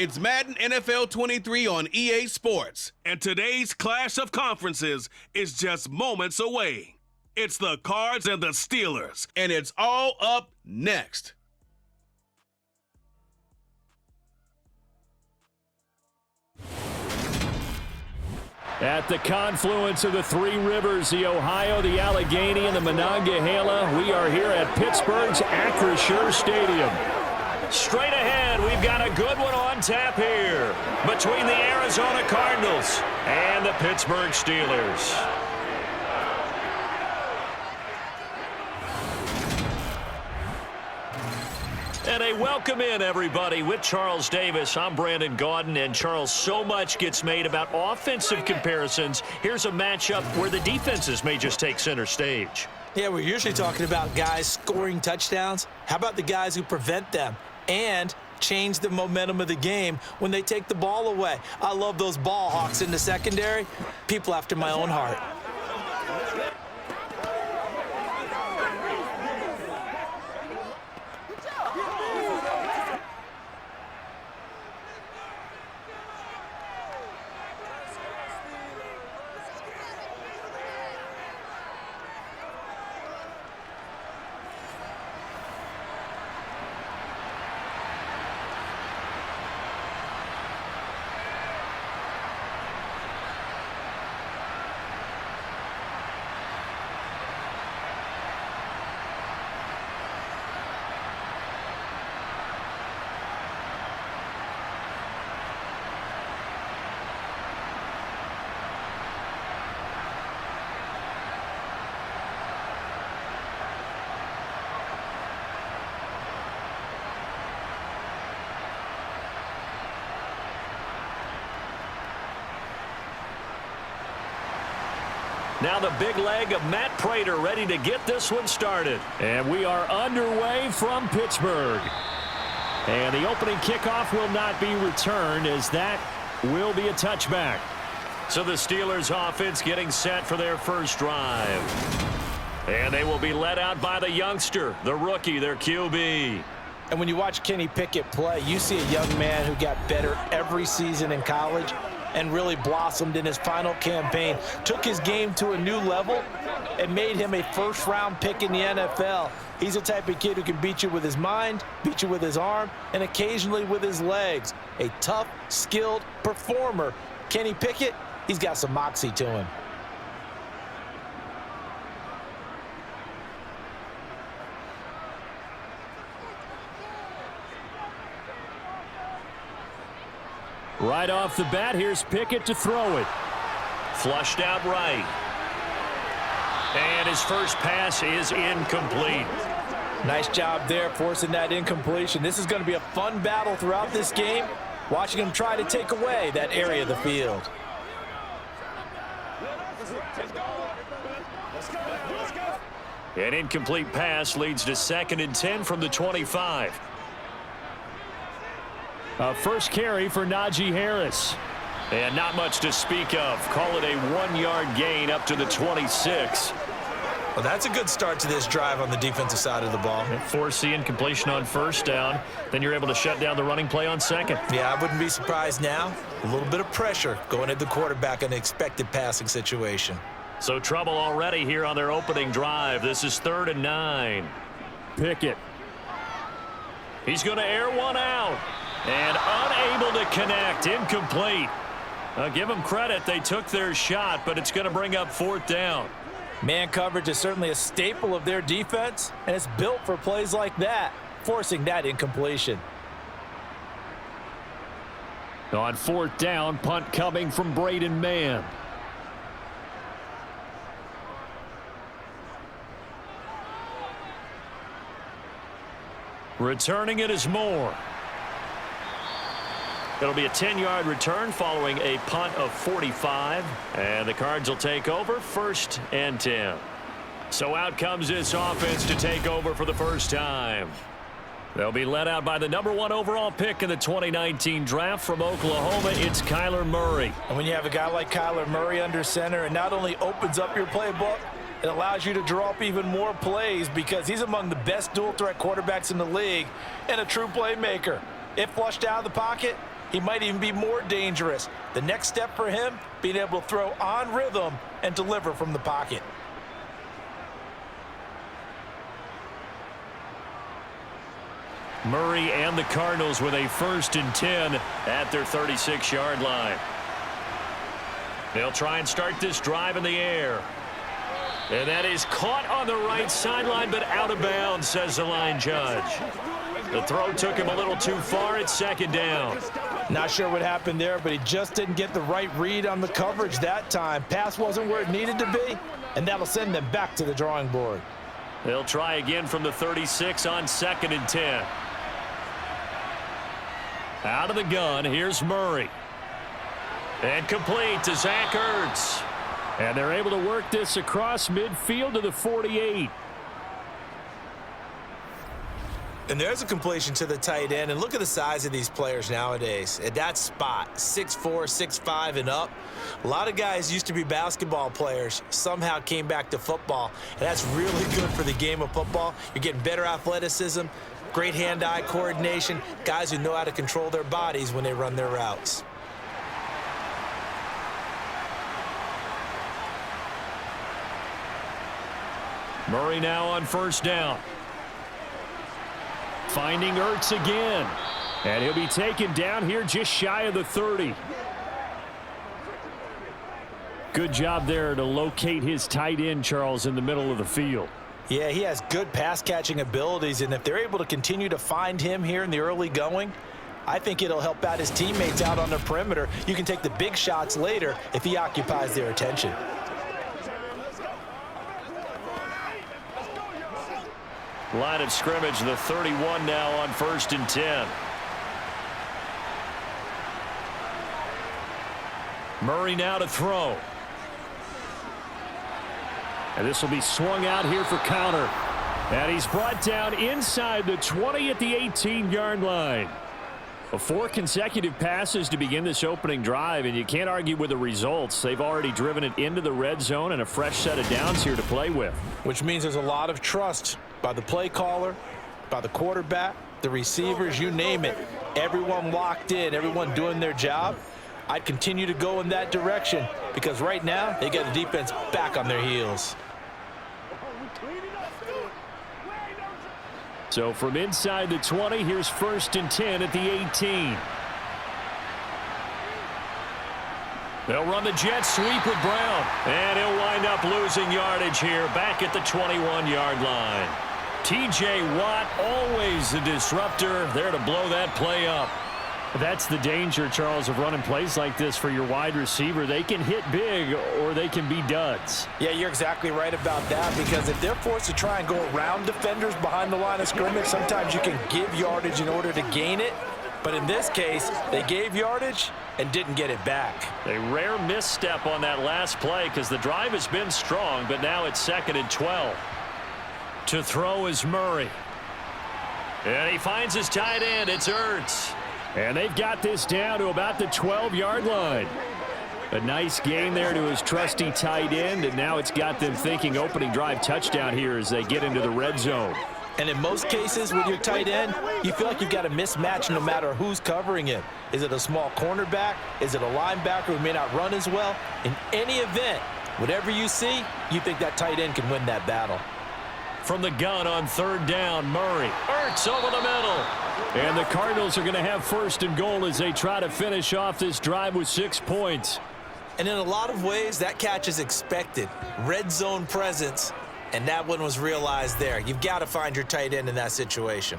It's Madden NFL 23 on EA Sports, and today's clash of conferences is just moments away. It's the Cards and the Steelers, and it's all up next. At the confluence of the three rivers, the Ohio, the Allegheny, and the Monongahela, we are here at Pittsburgh's Acrisure Stadium. Straight ahead, we've got a good one on tap here between the Arizona Cardinals and the Pittsburgh Steelers. And a welcome in, everybody, with Charles Davis. I'm Brandon Gaudin, and Charles, so much gets made about offensive comparisons. Here's a matchup where the defenses may just take center stage. Yeah, we're usually talking about guys scoring touchdowns. How about the guys who prevent them and change the momentum of the game when they take the ball away? I love those ball hawks in the secondary. People after my own heart. Now the big leg of Matt Prater ready to get this one started. And we are underway from Pittsburgh. And the opening kickoff will not be returned, as that will be a touchback. So the Steelers offense getting set for their first drive. And they will be led out by the youngster, the rookie, their QB. And when you watch Kenny Pickett play, you see a young man who got better every season in college and really blossomed in his final campaign, took his game to a new level, and made him a first-round pick in the NFL. He's the type of kid who can beat you with his mind, beat you with his arm, and occasionally with his legs. A tough, skilled performer. Kenny Pickett, he's got some moxie to him. Right off the bat, here's Pickett to throw it. Flushed out right. And his first pass is incomplete. Nice job there, forcing that incompletion. This is going to be a fun battle throughout this game, watching him try to take away that area of the field. An incomplete pass leads to 2nd and 10 from the 25. First carry for Najee Harris. And not much to speak of. Call it a 1-yard gain up to the 26. Well, that's a good start to this drive on the defensive side of the ball. Force the incompletion on first down. Then you're able to shut down the running play on second. Yeah, I wouldn't be surprised now. A little bit of pressure going at the quarterback in an expected passing situation. So trouble already here on their opening drive. This is 3rd and 9. Pickett. He's going to air one out. And unable to connect. Incomplete. Give them credit. They took their shot, but it's going to bring up 4th down. Man coverage is certainly a staple of their defense, and it's built for plays like that, forcing that incompletion. On 4th down, punt coming from Braden Mann. Returning it is Moore. It'll be a 10-yard return following a punt of 45. And the Cards will take over 1st and 10. So out comes this offense to take over for the first time. They'll be led out by the #1 overall pick in the 2019 draft from Oklahoma. It's Kyler Murray. And when you have a guy like Kyler Murray under center, it not only opens up your playbook, it allows you to draw up even more plays because he's among the best dual-threat quarterbacks in the league and a true playmaker. If flushed out of the pocket, he might even be more dangerous. The next step for him, being able to throw on rhythm and deliver from the pocket. Murray and the Cardinals with a 1st and 10 at their 36-yard line. They'll try and start this drive in the air. And that is caught on the right sideline, but out of bounds, says the line judge. The throw took him a little too far. It's 2nd down. Not sure what happened there, but he just didn't get the right read on the coverage that time. Pass wasn't where it needed to be, and that'll send them back to the drawing board. They'll try again from the 36 on 2nd and 10. Out of the gun, here's Murray. And complete to Zach Ertz. And they're able to work this across midfield to the 48. And there's a completion to the tight end. And look at the size of these players nowadays. At that spot, 6'4", 6'5", and up. A lot of guys used to be basketball players, somehow came back to football. And that's really good for the game of football. You're getting better athleticism, great hand-eye coordination, guys who know how to control their bodies when they run their routes. Murray now on 1st down. Finding Ertz again. And he'll be taken down here just shy of the 30. Good job there to locate his tight end, Charles, in the middle of the field. Yeah, he has good pass-catching abilities, and if they're able to continue to find him here in the early going, I think it'll help out his teammates out on the perimeter. You can take the big shots later if he occupies their attention. Line of scrimmage, the 31 now on 1st and 10. Murray now to throw. And this will be swung out here for counter. And he's brought down inside the 20 at the 18-yard line. 4 consecutive passes to begin this opening drive, and you can't argue with the results. They've already driven it into the red zone and a fresh set of downs here to play with. Which means there's a lot of trust by the play caller, by the quarterback, the receivers, you name it. Everyone locked in, everyone doing their job. I'd continue to go in that direction because right now they got the defense back on their heels. So from inside the 20, here's 1st and 10 at the 18. They'll run the jet sweep with Brown. And he'll wind up losing yardage here back at the 21-yard line. T.J. Watt, always a disruptor, there to blow that play up. That's the danger, Charles, of running plays like this for your wide receiver. They can hit big or they can be duds. Yeah, you're exactly right about that because if they're forced to try and go around defenders behind the line of scrimmage, sometimes you can give yardage in order to gain it. But in this case, they gave yardage and didn't get it back. A rare misstep on that last play because the drive has been strong, but now it's 2nd and 12. To throw is Murray. And he finds his tight end. It's Ertz. And they've got this down to about the 12-yard line. A nice gain there to his trusty tight end, and now it's got them thinking opening drive touchdown here as they get into the red zone. And in most cases with your tight end, you feel like you've got a mismatch no matter who's covering him. Is it a small cornerback? Is it a linebacker who may not run as well? In any event, whatever you see, you think that tight end can win that battle. From the gun on 3rd down, Murray. Ertz over the middle. And the Cardinals are going to have 1st and goal as they try to finish off this drive with 6 points. And in a lot of ways, that catch is expected. Red zone presence, and that one was realized there. You've got to find your tight end in that situation.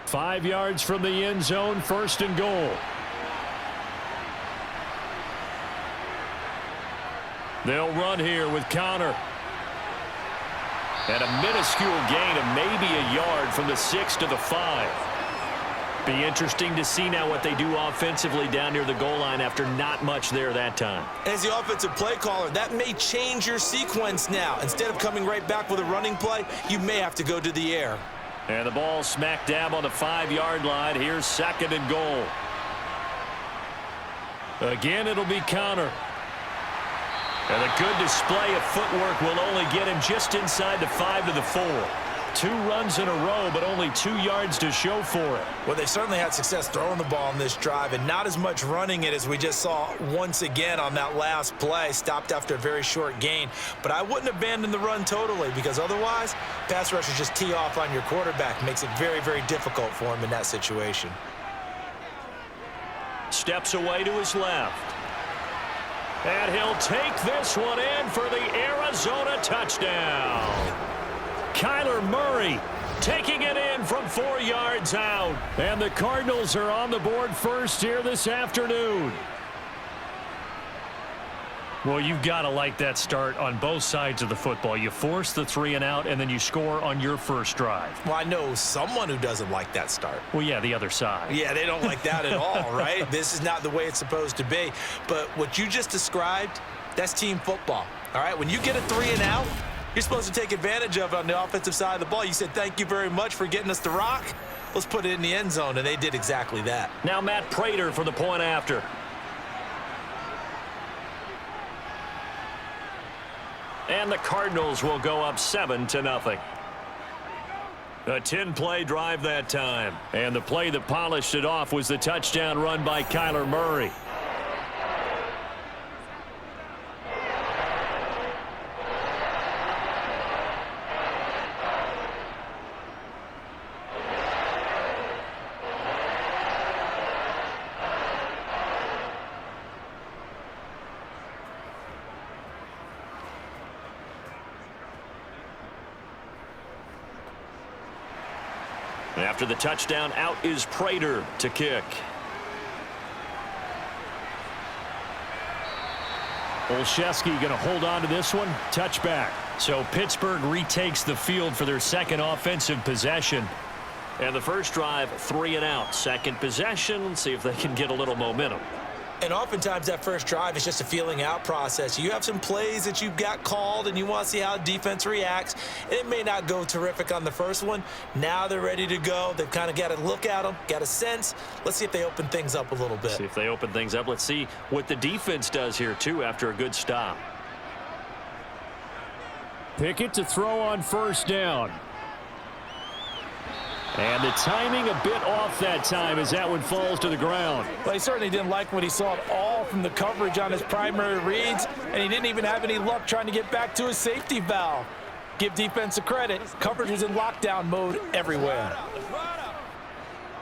Five yards from the end zone, 1st and goal. They'll run here with counter. And a minuscule gain of maybe a yard from the 6 to the 5. Be interesting to see now what they do offensively down near the goal line after not much there that time. As the offensive play caller, that may change your sequence now. Instead of coming right back with a running play, you may have to go to the air. And the ball smack dab on the 5-yard line. Here's 2nd and goal. Again, it'll be counter. And a good display of footwork will only get him just inside the 5 to the 4. 2 runs in a row, but only 2 yards to show for it. Well, they certainly had success throwing the ball in this drive, and not as much running it as we just saw once again on that last play. Stopped after a very short gain. But I wouldn't abandon the run totally, because otherwise, pass rushers just tee off on your quarterback. Makes it very, very difficult for him in that situation. Steps away to his left. And he'll take this one in for the Arizona touchdown. Kyler Murray taking it in from 4 yards out. And the Cardinals are on the board first here this afternoon. Well, you've got to like that start on both sides of the football. You force the 3 and out, and then you score on your first drive. Well, I know someone who doesn't like that start. Well, yeah, the other side. Yeah, they don't like that at all, right? This is not the way it's supposed to be. But what you just described, that's team football, all right? When you get a 3 and out, you're supposed to take advantage of it on the offensive side of the ball. You said, thank you very much for getting us the rock. Let's put it in the end zone, and they did exactly that. Now Matt Prater for the point after. And the Cardinals will go up 7-0. A 10-play drive that time. And the play that polished it off was the touchdown run by Kyler Murray. After the touchdown, out is Prater to kick. Olszewski going to hold on to this one. Touchback. So Pittsburgh retakes the field for their second offensive possession. And the first drive, 3 and out. Second possession, let's see if they can get a little momentum. And oftentimes that first drive is just a feeling out process. You have some plays that you've got called and you want to see how defense reacts. And it may not go terrific on the first one. Now they're ready to go. They've kind of got to look at them, got a sense. Let's see if they open things up a little bit. See if they open things up. Let's see what the defense does here, too, after a good stop. Pickett to throw on first down. And the timing a bit off that time as that one falls to the ground. Well, he certainly didn't like what he saw at all from the coverage on his primary reads, and he didn't even have any luck trying to get back to his safety valve. Give defense a credit. Coverage was in lockdown mode everywhere.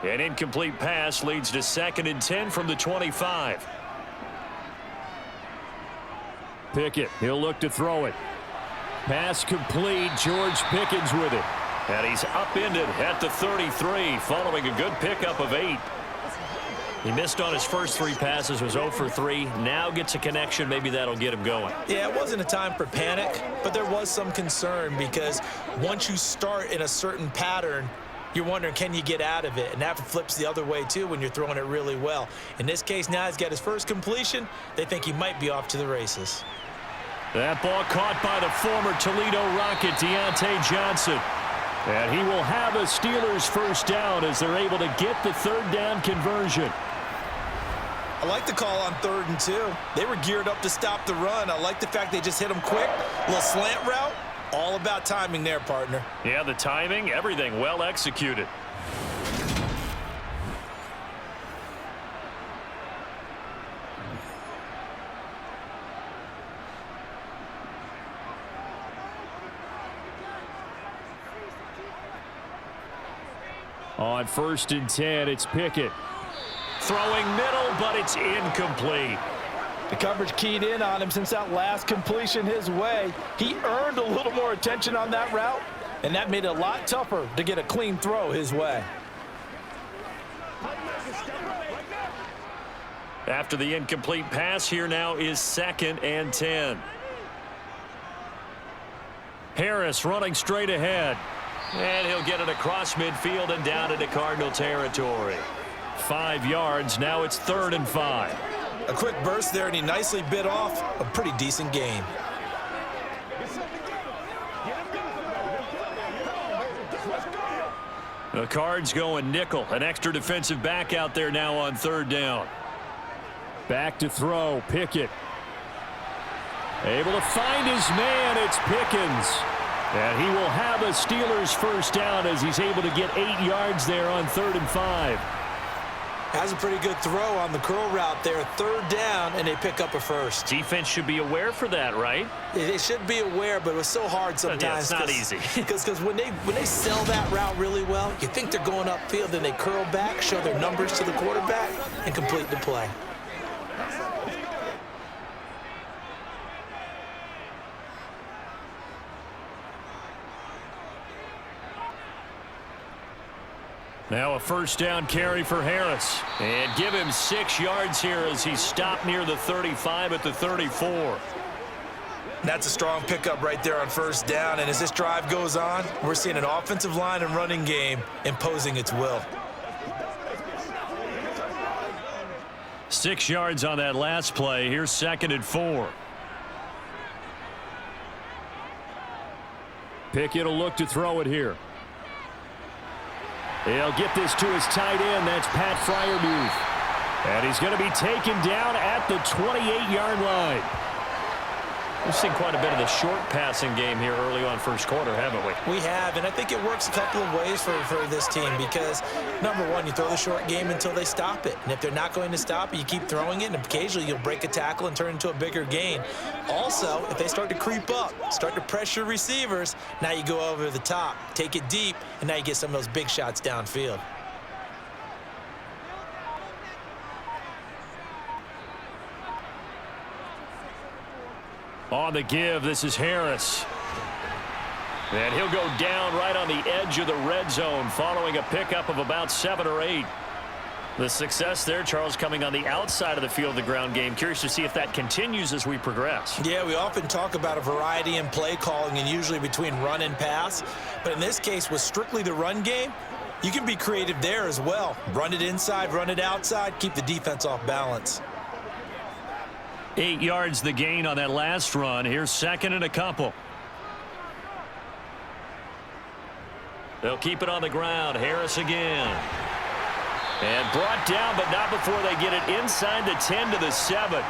An incomplete pass leads to 2nd and 10 from the 25. Pickett, he'll look to throw it. Pass complete. George Pickens with it. And he's upended at the 33 following a good pickup of 8. He missed on his first 3 passes, was 0 for 3. Now gets a connection. Maybe that'll get him going. Yeah, it wasn't a time for panic, but there was some concern because once you start in a certain pattern, you're wondering, can you get out of it? And that flips the other way, too, when you're throwing it really well. In this case, now he's got his first completion. They think he might be off to the races. That ball caught by the former Toledo Rocket, Deontay Johnson. And he will have a Steelers first down as they're able to get the 3rd down conversion. I like the call on 3rd and 2. They were geared up to stop the run. I like the fact they just hit him quick. A little slant route. All about timing there, partner. Yeah, the timing, everything well executed. On 1st and 10, it's Pickett. Throwing middle, but it's incomplete. The coverage keyed in on him since that last completion his way. He earned a little more attention on that route, and that made it a lot tougher to get a clean throw his way. After the incomplete pass, here now is 2nd and 10. Harris running straight ahead. And he'll get it across midfield and down into Cardinal territory. 5 yards. Now it's 3rd and 5. A quick burst there, and he nicely bit off a pretty decent gain. The Cards going nickel. An extra defensive back out there now on 3rd down. Back to throw. Pickett. Able to find his man. It's Pickens. And he will have a Steelers first down as he's able to get 8 yards there on 3rd and 5. Has a pretty good throw on the curl route there. 3rd down, and they pick up a first. Defense should be aware for that, right? They should be aware, but it was so hard sometimes. Yeah, it's not easy. Because when they sell that route really well, you think they're going upfield, then they curl back, show their numbers to the quarterback, and complete the play. Now a first down carry for Harris. And give him 6 yards here as he stopped near the 35 at the 34. That's a strong pickup right there on first down. And as this drive goes on, we're seeing an offensive line and running game imposing its will. 6 yards on that last play. Here's 2nd and 4. Pickett will look to throw it here. He'll get this to his tight end. That's Pat Freiermuth. And he's going to be taken down at the 28-yard line. We've seen quite a bit of the short passing game here early on first quarter, haven't we? We have, and I think it works a couple of ways for this team because, number one, you throw the short game until they stop it. And if they're not going to stop it, you keep throwing it, and occasionally you'll break a tackle and turn into a bigger gain. Also, if they start to creep up, start to pressure receivers, now you go over the top, take it deep, and now you get some of those big shots downfield. On the give, this is Harris. And he'll go down right on the edge of the red zone following a pickup of about 7 or 8. The success there, Charles, coming on the outside of the field, the ground game. Curious to see if that continues as we progress. Yeah, we often talk about a variety in play calling and usually between run and pass. But in this case, with strictly the run game, you can be creative there as well. Run it inside, run it outside, keep the defense off balance. 8 yards the gain on that last run. Here's 2nd and a couple. They'll keep it on the ground. Harris again. And brought down, but not before they get it inside the 10 to the 7.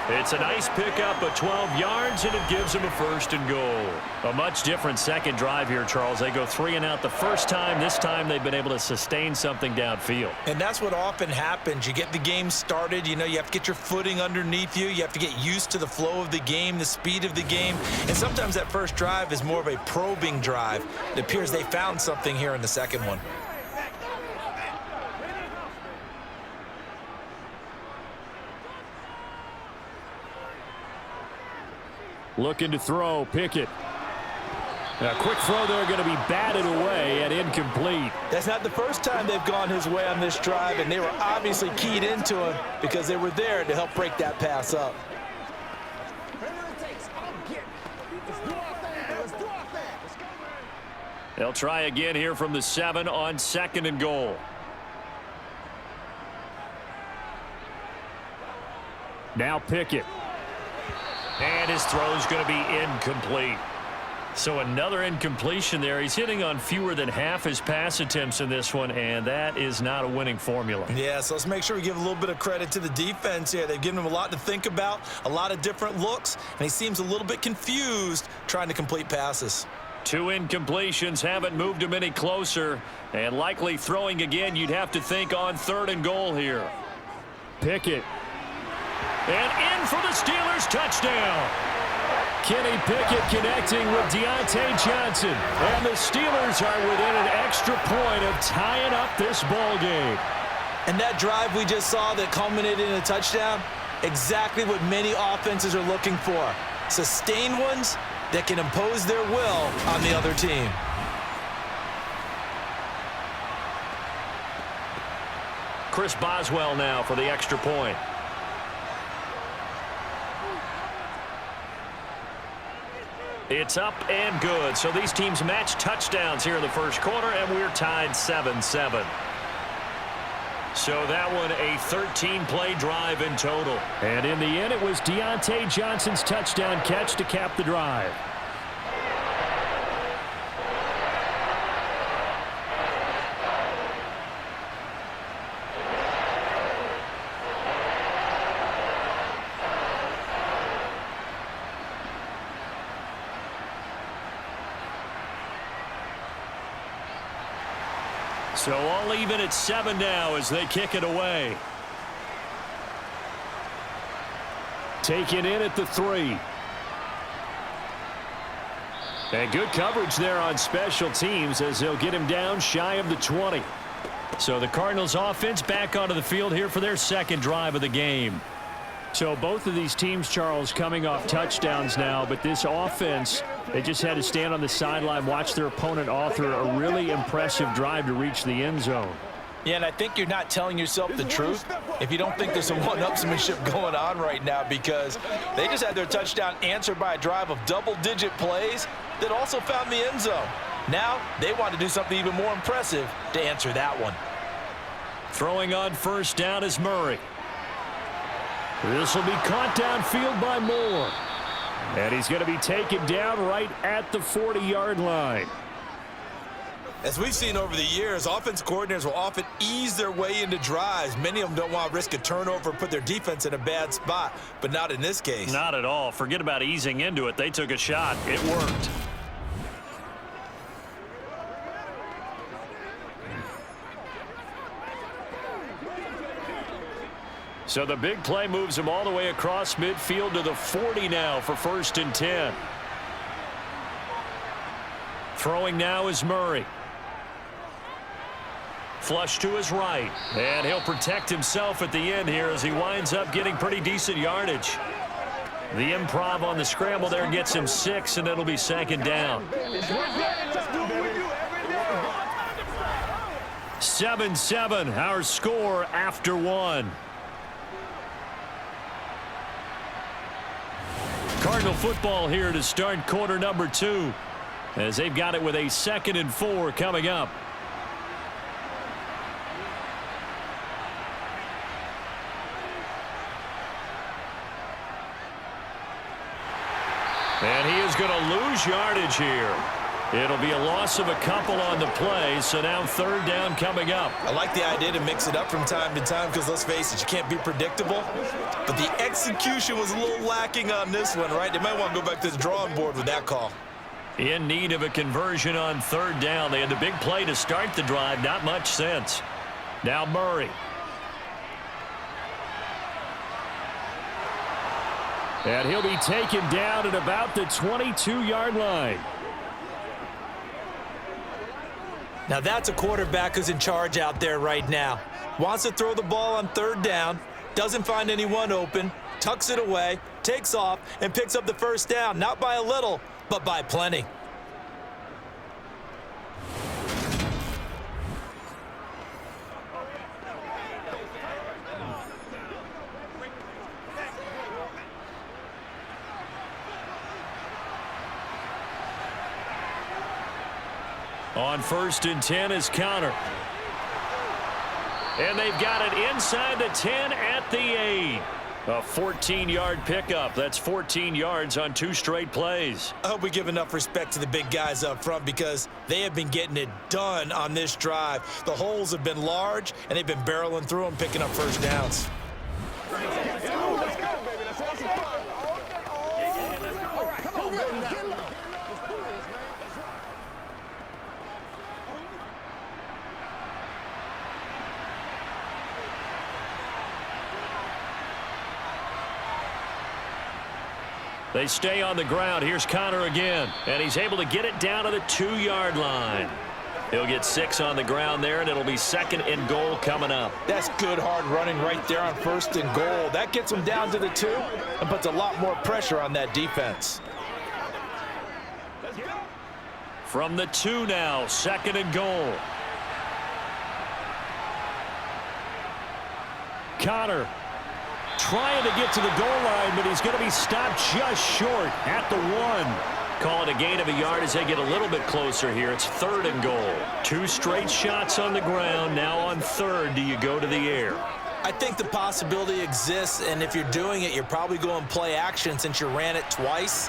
It's a nice pickup of 12 yards, and it gives them a 1st and goal. A much different second drive here, Charles. They go 3 and out the first time. This time they've been able to sustain something downfield. And that's what often happens. You get the game started. You know, you have to get your footing underneath you. You have to get used to the flow of the game, the speed of the game. And sometimes that first drive is more of a probing drive. It appears they found something here in the second one. Looking to throw, Pickett. A quick throw there, going to be batted away and incomplete. That's not the first time they've gone his way on this drive, and they were obviously keyed into him because they were there to help break that pass up. They'll try again here from the 7 on 2nd and goal. Now Pickett. And his throw is going to be incomplete. So another incompletion there. He's hitting on fewer than half his pass attempts in this one, and that is not a winning formula. Yeah, so let's make sure we give a little bit of credit to the defense here. They've given him a lot to think about, a lot of different looks, and he seems a little bit confused trying to complete passes. 2 incompletions haven't moved him any closer, and likely throwing again, you'd have to think on 3rd and goal here. Pickett. And in for the Steelers touchdown. Kenny Pickett connecting with Deontay Johnson. And the Steelers are within an extra point of tying up this ball game. And that drive we just saw that culminated in a touchdown, exactly what many offenses are looking for. Sustained ones that can impose their will on the other team. Chris Boswell now for the extra point. It's up and good. So these teams match touchdowns here in the first quarter, and we're tied 7-7. So that one a 13-play drive in total. And in the end, it was Deontay Johnson's touchdown catch to cap the drive. So all even at 7 now as they kick it away. Taken in at the 3. And good coverage there on special teams as they'll get him down shy of the 20. So the Cardinals offense back onto the field here for their second drive of the game. So both of these teams, Charles, coming off touchdowns now, but this offense, they just had to stand on the sideline, watch their opponent author a really impressive drive to reach the end zone. Yeah, and I think you're not telling yourself the truth if you don't think there's some one-upsmanship going on right now, because they just had their touchdown answered by a drive of double-digit plays that also found the end zone. Now they want to do something even more impressive to answer that one. Throwing on first down is Murray. This will be caught downfield by Moore. And he's going to be taken down right at the 40-yard line. As we've seen over the years, offense coordinators will often ease their way into drives. Many of them don't want to risk a turnover, put their defense in a bad spot, but not in this case. Not at all. Forget about easing into it. They took a shot. It worked. So the big play moves him all the way across midfield to the 40 now for 1st and 10. Throwing now is Murray. Flush to his right. And he'll protect himself at the end here as he winds up getting pretty decent yardage. The improv on the scramble there gets him 6, and it'll be 2nd down. 7-7, our score after 1. Cardinal football here to start quarter number 2, as they've got it with a 2nd and 4 coming up. And he is going to lose yardage here. It'll be a loss of a couple on the play, so now 3rd down coming up. I like the idea to mix it up from time to time because, let's face it, you can't be predictable. But the execution was a little lacking on this one, right? They might want to go back to the drawing board with that call. In need of a conversion on 3rd down. They had the big play to start the drive. Not much sense. Now Murray. And he'll be taken down at about the 22-yard line. Now that's a quarterback who's in charge out there right now. Wants to throw the ball on 3rd down, doesn't find anyone open, tucks it away, takes off, and picks up the 1st down. Not by a little, but by plenty. On 1st and 10 is Connor. And they've got it inside the 10 at the 8. A 14-yard pickup. That's 14 yards on 2 straight plays. I hope we give enough respect to the big guys up front because they have been getting it done on this drive. The holes have been large, and they've been barreling through them, picking up 1st downs. They stay on the ground. Here's Connor again, and he's able to get it down to the 2-yard line. He'll get 6 on the ground there, and it'll be 2nd and goal coming up. That's good hard running right there on 1st and goal. That gets them down to the 2 and puts a lot more pressure on that defense. From the 2 now, 2nd and goal. Connor trying to get to the goal line, but he's going to be stopped just short at the 1. Call it a gain of a yard as they get a little bit closer here. It's 3rd and goal. 2 straight shots on the ground. Now on 3rd, do you go to the air? I think the possibility exists, and if you're doing it, you're probably going play action since you ran it twice.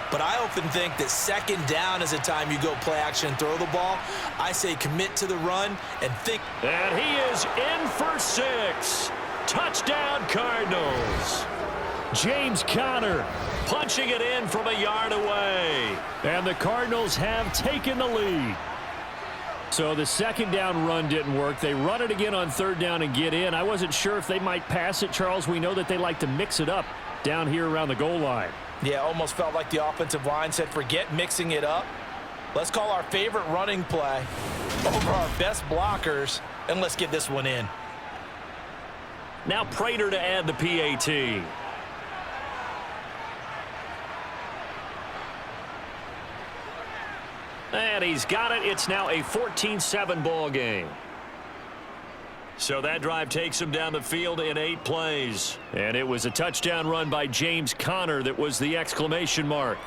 But I often think that 2nd down is a time you go play action and throw the ball. I say commit to the run and think. And he is in for 6. Touchdown, Cardinals. James Conner punching it in from a yard away. And the Cardinals have taken the lead. So the second down run didn't work. They run it again on third down and get in. I wasn't sure if they might pass it, Charles. We know that they like to mix it up down here around the goal line. Yeah, almost felt like the offensive line said, forget mixing it up. Let's call our favorite running play over our best blockers, and let's get this one in. Now Prater to add the PAT. And he's got it. It's now a 14-7 ball game. So that drive takes him down the field in 8 plays. And it was a touchdown run by James Conner that was the exclamation mark.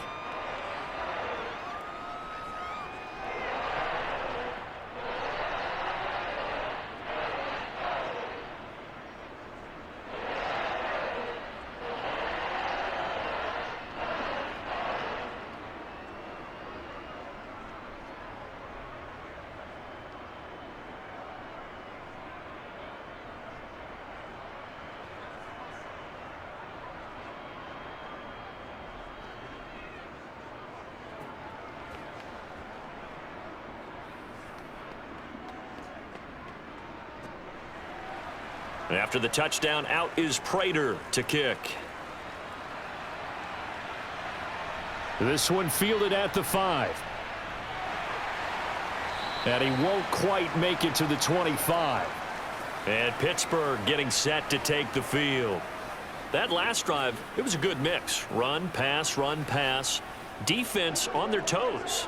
After the touchdown, out is Prater to kick. This one fielded at the 5. And he won't quite make it to the 25. And Pittsburgh getting set to take the field. That last drive, it was a good mix. Run, pass, defense on their toes.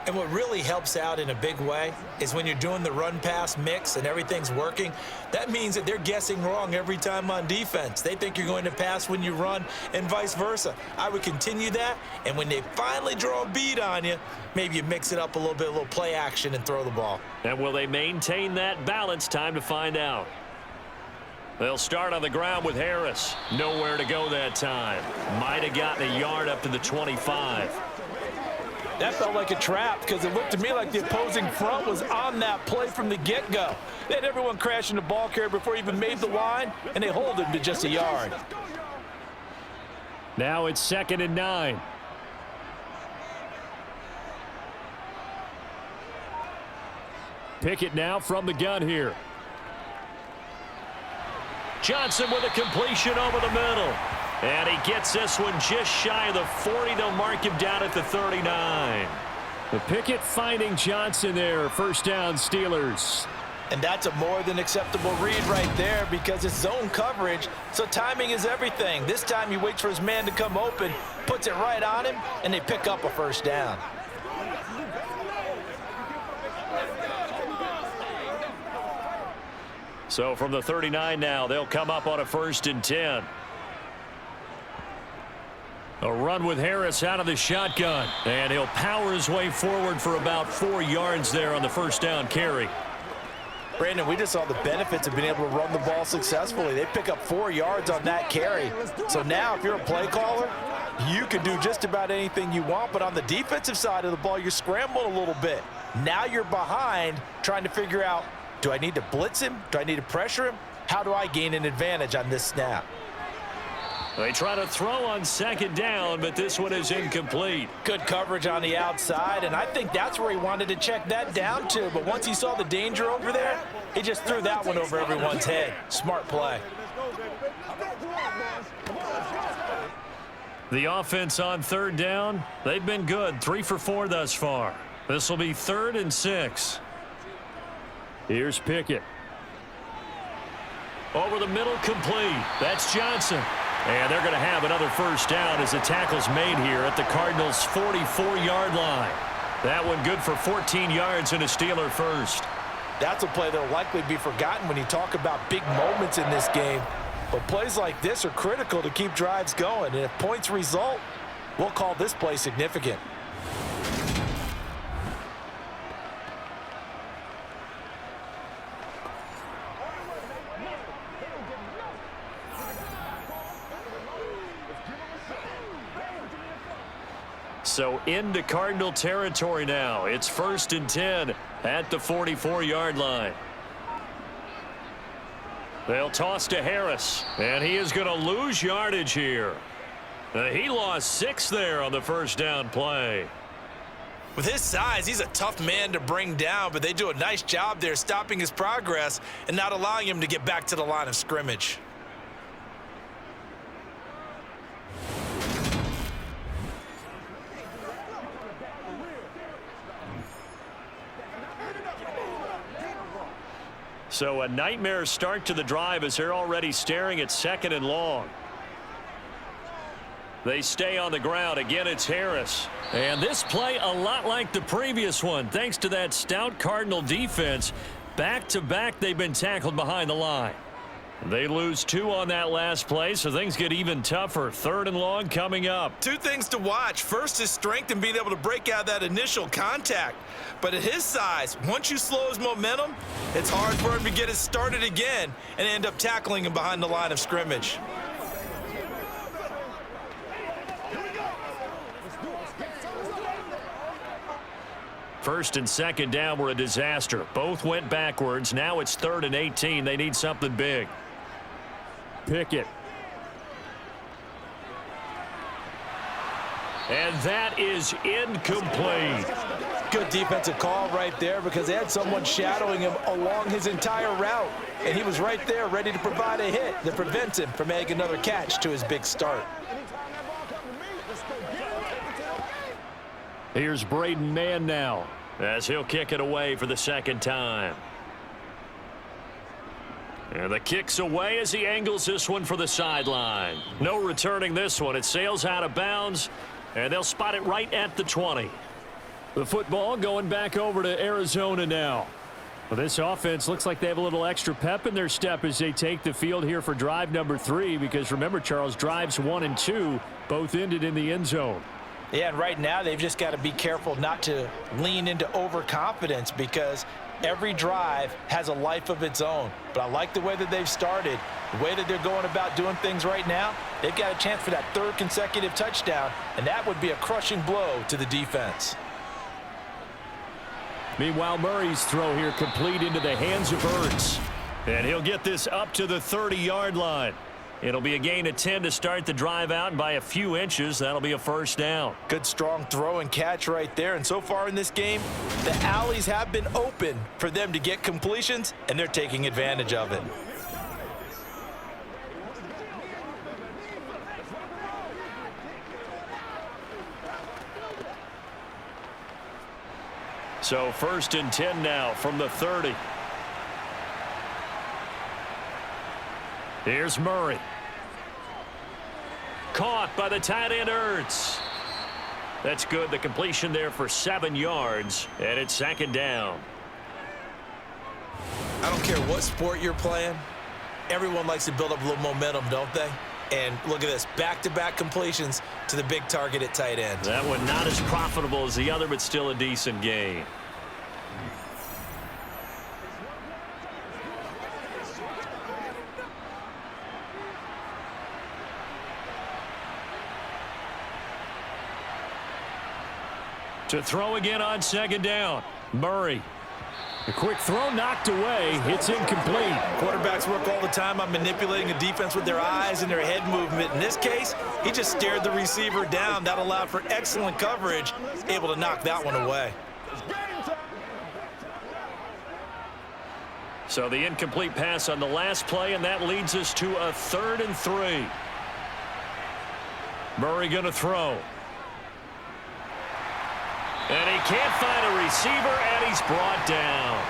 And what really helps out in a big way is when you're doing the run-pass mix and everything's working, that means that they're guessing wrong every time on defense. They think you're going to pass when you run and vice versa. I would continue that, and when they finally draw a beat on you, maybe you mix it up a little bit, a little play action and throw the ball. And will they maintain that balance? Time to find out. They'll start on the ground with Harris. Nowhere to go that time. Might have gotten a yard up to the 25. That felt like a trap because it looked to me like the opposing front was on that play from the get-go. They had everyone crashing the ball carrier before he even made the line, and they hold him to just a yard. Now it's 2nd and 9. Pickett now from the gun here. Johnson with a completion over the middle. And he gets this one just shy of the 40. They'll mark him down at the 39. The Pickett finding Johnson there. First down, Steelers. And that's a more than acceptable read right there because it's zone coverage, so timing is everything. This time he waits for his man to come open, puts it right on him, and they pick up a first down. So from the 39 now, they'll come up on a 1st and 10. A run with Harris out of the shotgun. And he'll power his way forward for about 4 yards there on the first down carry. Brandon, we just saw the benefits of being able to run the ball successfully. They pick up 4 yards on that carry. So now if you're a play caller, you can do just about anything you want. But on the defensive side of the ball, you're scrambling a little bit. Now you're behind trying to figure out, do I need to blitz him? Do I need to pressure him? How do I gain an advantage on this snap? They try to throw on 2nd down, but this one is incomplete. Good coverage on the outside, and I think that's where he wanted to check that down to. But once he saw the danger over there, he just threw that one over everyone's head. Smart play. The offense on 3rd down, they've been good. 3 for 4 thus far. This will be 3rd and 6. Here's Pickett. Over the middle, complete. That's Johnson. And they're going to have another first down as the tackle's made here at the Cardinals' 44-yard line. That one good for 14 yards and a Steeler first. That's a play that will likely be forgotten when you talk about big moments in this game. But plays like this are critical to keep drives going. And if points result, we'll call this play significant. So into Cardinal territory now. It's 1st and 10 at the 44-yard line. They'll toss to Harris, and he is going to lose yardage here. He lost 6 there on the first down play. With his size, he's a tough man to bring down, but they do a nice job there stopping his progress and not allowing him to get back to the line of scrimmage. So a nightmare start to the drive as they're already staring at 2nd and long. They stay on the ground. Again, it's Harris. And this play a lot like the previous one. Thanks to that stout Cardinal defense, back-to-back they've been tackled behind the line. They lose 2 on that last play, so things get even tougher. 3rd and long coming up. 2 things to watch. First, his strength in being able to break out that initial contact. But at his size, once you slow his momentum, it's hard for him to get it started again and end up tackling him behind the line of scrimmage. First and 2nd down were a disaster. Both went backwards. Now it's 3rd and 18. They need something big. Pickett. And that is incomplete. Good defensive call right there because they had someone shadowing him along his entire route. And he was right there ready to provide a hit that prevents him from making another catch to his big start. Here's Braden Mann now as he'll kick it away for the 2nd time. And the kick's away as he angles this one for the sideline. No returning this one. It sails out of bounds, and they'll spot it right at the 20. The football going back over to Arizona now. Well, this offense looks like they have a little extra pep in their step as they take the field here for drive number 3, because remember, Charles, drives 1 and 2 both ended in the end zone. Yeah, and right now they've just got to be careful not to lean into overconfidence because every drive has a life of its own. But I like the way that they've started, the way that they're going about doing things right now. They've got a chance for that 3rd consecutive touchdown, and that would be a crushing blow to the defense. Meanwhile, Murray's throw here complete into the hands of Ertz. And he'll get this up to the 30-yard line. It'll be a gain of 10 to start the drive out, and by a few inches, that'll be a 1st down. Good strong throw and catch right there. And so far in this game, the alleys have been open for them to get completions, and they're taking advantage of it. So 1st and 10 now from the 30. Here's Murray. Caught by the tight end Ertz. That's good. The completion there for 7 yards, and it's 2nd down. I don't care what sport you're playing. Everyone likes to build up a little momentum, don't they? And look at this, back-to-back completions to the big target at tight end. That one not as profitable as the other, but still a decent gain. To throw again on 2nd down. Murray. A quick throw knocked away. It's incomplete. Quarterbacks work all the time on manipulating a defense with their eyes and their head movement. In this case, he just stared the receiver down. That allowed for excellent coverage, able to knock that one away. So the incomplete pass on the last play, and that leads us to a 3rd and 3. Murray going to throw. And he can't find a receiver, and he's brought down.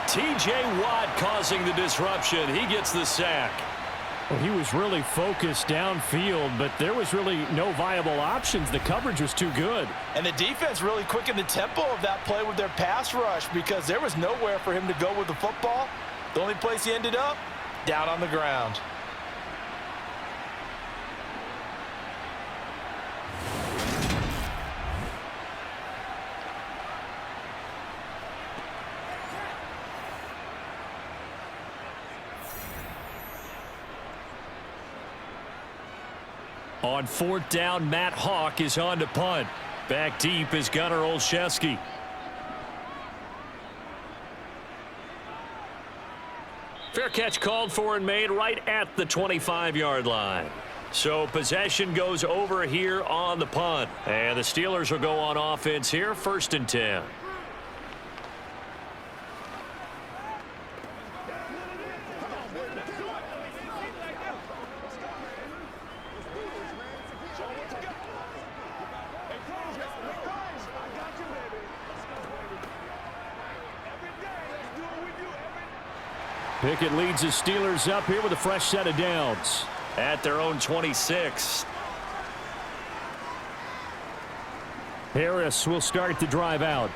T.J. Watt causing the disruption. He gets the sack. Well, he was really focused downfield, but there was really no viable options. The coverage was too good. And the defense really quickened the tempo of that play with their pass rush because there was nowhere for him to go with the football. The only place he ended up, down on the ground. On 4th down, Matt Hawk is on to punt. Back deep is Gunnar Olszewski. Fair catch called for and made right at the 25-yard line. So possession goes over here on the punt. And the Steelers will go on offense here, 1st and 10. Pickett leads the Steelers up here with a fresh set of downs. At their own 26. Harris will start the drive out.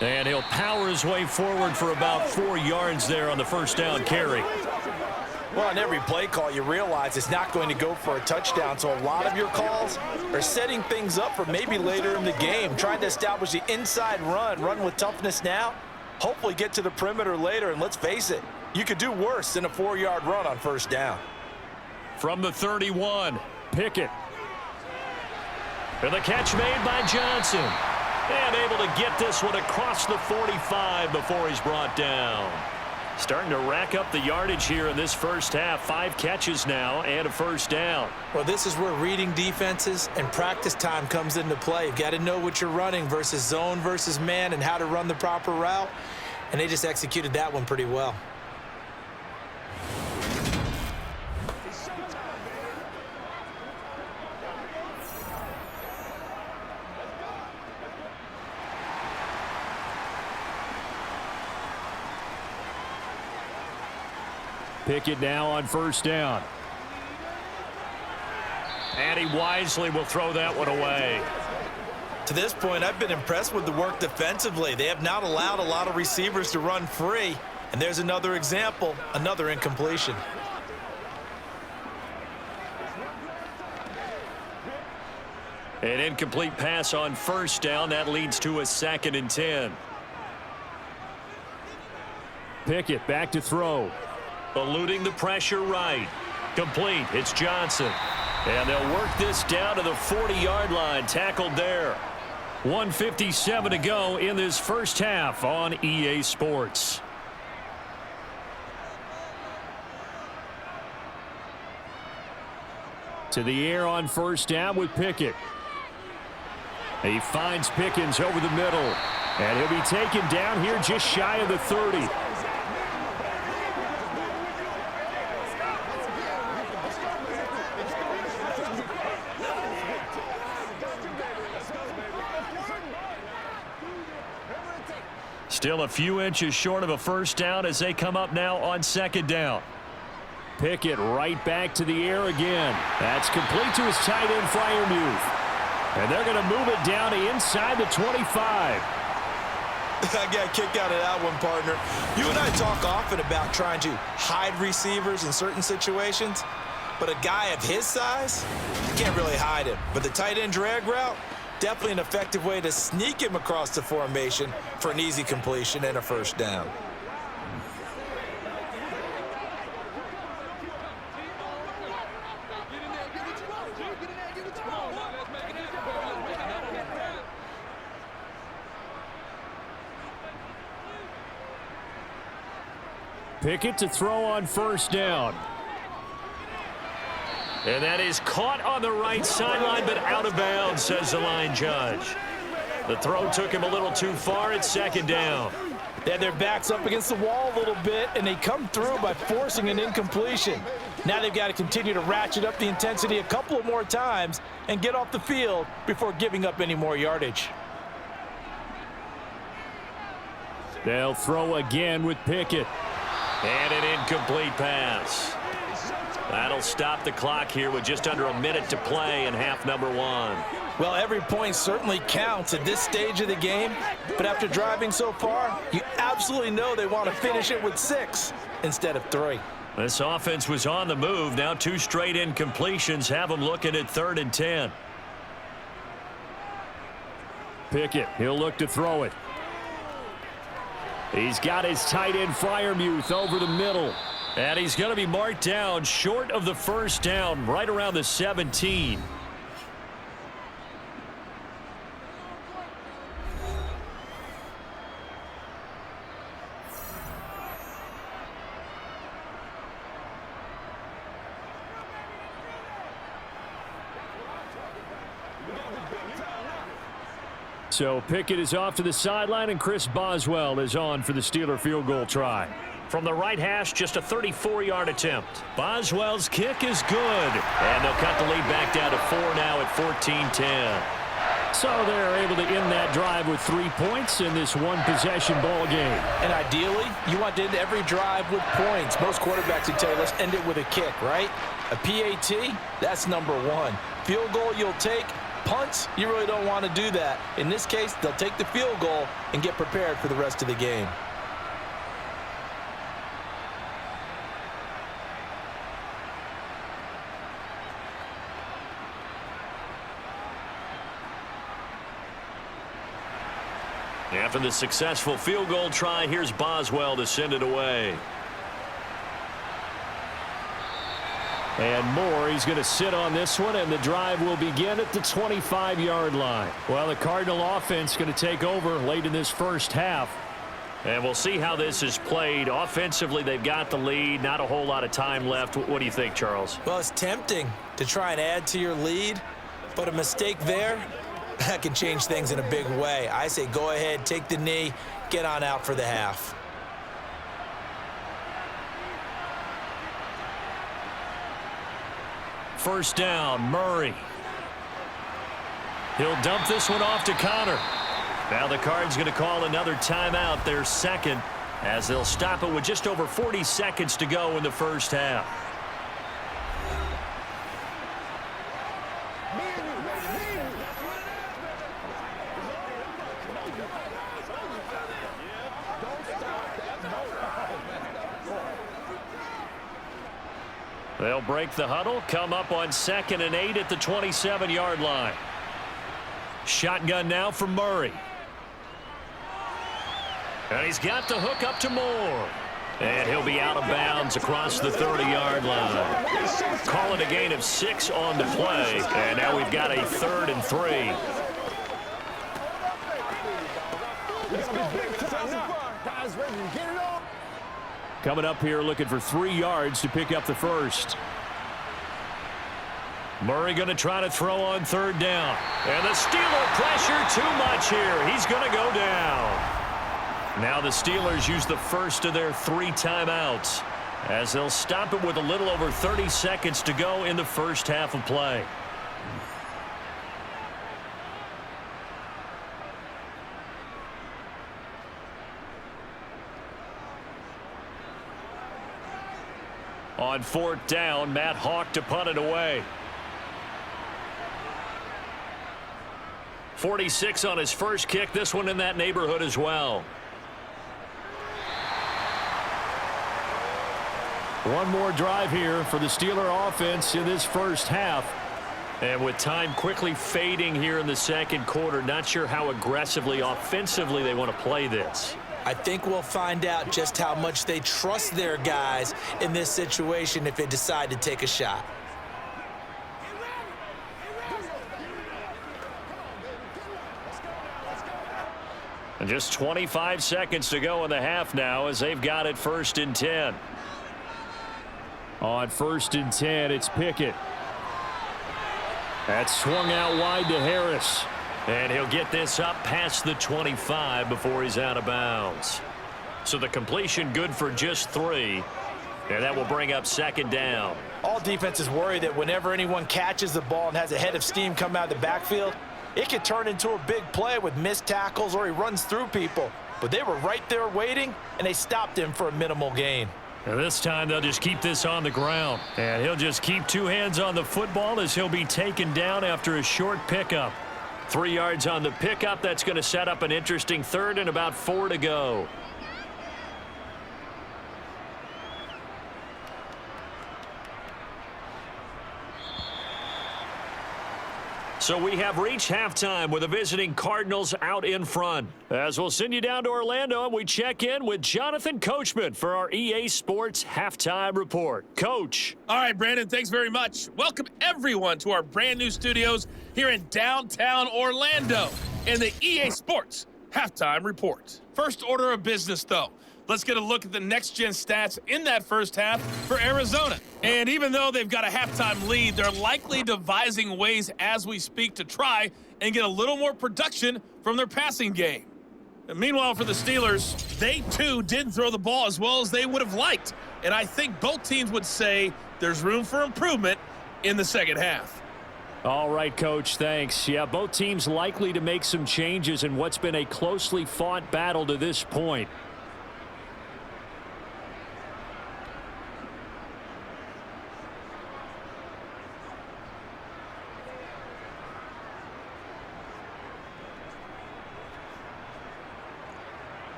And he'll power his way forward for about 4 yards there on the 1st down carry. Well, on every play call, you realize it's not going to go for a touchdown, so a lot of your calls are setting things up for maybe later in the game, trying to establish the inside run with toughness now, hopefully get to the perimeter later, and let's face it, you could do worse than a 4-yard run on 1st down. From the 31, Pickett. and the catch made by Johnson. And able to get this one across the 45 before he's brought down. Starting to rack up the yardage here in this 1st half. 5 catches now and a 1st down. Well, this is where reading defenses and practice time comes into play. You've got to know what you're running versus zone versus man and how to run the proper route. And they just executed that one pretty well. Pickett now on 1st down. And he wisely will throw that one away. To this point, I've been impressed with the work defensively. They have not allowed a lot of receivers to run free. And there's another example, another incompletion. An incomplete pass on 1st down. That leads to a 2nd and 10. Pickett back to throw. Eluding the pressure right. Complete. It's Johnson. And they'll work this down to the 40-yard line. Tackled there. 1:57 to go in this 1st half on EA Sports. To the air on 1st down with Pickett. He finds Pickens over the middle. And he'll be taken down here just shy of the 30. Still a few inches short of a 1st down as they come up now on 2nd down. Pickett right back to the air again. That's complete to his tight end, Freiermuth. And they're going to move it down to inside the 25. I got a kick out of that one, partner. You and I talk often about trying to hide receivers in certain situations, but a guy of his size, you can't really hide him. But the tight end drag route, definitely an effective way to sneak him across the formation for an easy completion and a 1st down. Pickett to throw on 1st down. And that is caught on the right sideline, but out of bounds, says the line judge. The throw took him a little too far. It's 2nd down. They had their backs up against the wall a little bit, and they come through by forcing an incompletion. Now they've got to continue to ratchet up the intensity a couple of more times and get off the field before giving up any more yardage. They'll throw again with Pickett. And an incomplete pass. That'll stop the clock here with just under a minute to play in half number 1. Well, every point certainly counts at this stage of the game, but after driving so far, you absolutely know they want to finish it with 6 instead of 3. This offense was on the move. Now 2 straight incompletions have them looking at 3rd and 10. Pickett, he'll look to throw it. He's got his tight end Freiermuth over the middle. And he's going to be marked down short of the 1st down, right around the 17. So Pickett is off to the sideline, and Chris Boswell is on for the Steeler field goal try. From the right hash, just a 34-yard attempt. Boswell's kick is good. And they'll cut the lead back down to 4 now at 14-10. So they're able to end that drive with 3 points in this one-possession ball game. And ideally, you want to end every drive with points. Most quarterbacks would tell you, let's end it with a kick, right? A PAT, that's number one. Field goal you'll take. Punts, you really don't want to do that. In this case, they'll take the field goal and get prepared for the rest of the game. After the successful field goal try, here's Boswell to send it away. And Moore, he's going to sit on this one, and the drive will begin at the 25-yard line. Well, the Cardinal offense going to take over late in this first half. And we'll see how this is played. Offensively, they've got the lead. Not a whole lot of time left. What do you think, Charles? Well, it's tempting to try and add to your lead, but a mistake there, that can change things in a big way. I say go ahead, take the knee, get on out for the half. First down, Murray. He'll dump this one off to Connor. Now the Cards going to call another timeout, their second, as they'll stop it with just over 40 seconds to go in the first half. They'll break the huddle, come up on 2nd and 8 at the 27-yard line. Shotgun now for Murray. And he's got the hook up to Moore. And he'll be out of bounds across the 30-yard line. Call it a gain of 6 on the play. And now we've got a 3rd and 3. Coming up here looking for 3 yards to pick up the first. Murray going to try to throw on 3rd down. And the Steeler pressure too much here. He's going to go down. Now the Steelers use the first of their 3 timeouts as they'll stop it with a little over 30 seconds to go in the first half of play. On 4th down, Matt Hawk to punt it away. 46 on his first kick. This one in that neighborhood as well. One more drive here for the Steeler offense in this first half. And with time quickly fading here in the second quarter, not sure how aggressively, offensively they want to play this. I think we'll find out just how much they trust their guys in this situation if they decide to take a shot. And just 25 seconds to go in the half now as they've got it 1st and 10. On 1st and 10, it's Pickett. That's swung out wide to Harris. And he'll get this up past the 25 before he's out of bounds. So the completion good for just 3. And that will bring up 2nd down. All defenses worry that whenever anyone catches the ball and has a head of steam come out of the backfield, it could turn into a big play with missed tackles or he runs through people. But they were right there waiting, and they stopped him for a minimal gain. And this time they'll just keep this on the ground. And he'll just keep 2 hands on the football as he'll be taken down after a short pickup. 3 yards on the pickup. That's going to set up an interesting 3rd and about 4 to go. So we have reached halftime with the visiting Cardinals out in front. As we'll send you down to Orlando, and we check in with Jonathan Coachman for our EA Sports Halftime Report. Coach. All right, Brandon, thanks very much. Welcome, everyone, to our brand new studios here in downtown Orlando in the EA Sports Halftime Report. First order of business, though. let's get a look at the next-gen stats in that first half for Arizona. And even though they've got a halftime lead, they're likely devising ways as we speak to try and get a little more production from their passing game. And meanwhile, for the Steelers, they too didn't throw the ball as well as they would have liked. And I think both teams would say there's room for improvement in the second half. All right, Coach, thanks. Yeah, both teams likely to make some changes in what's been a closely fought battle to this point.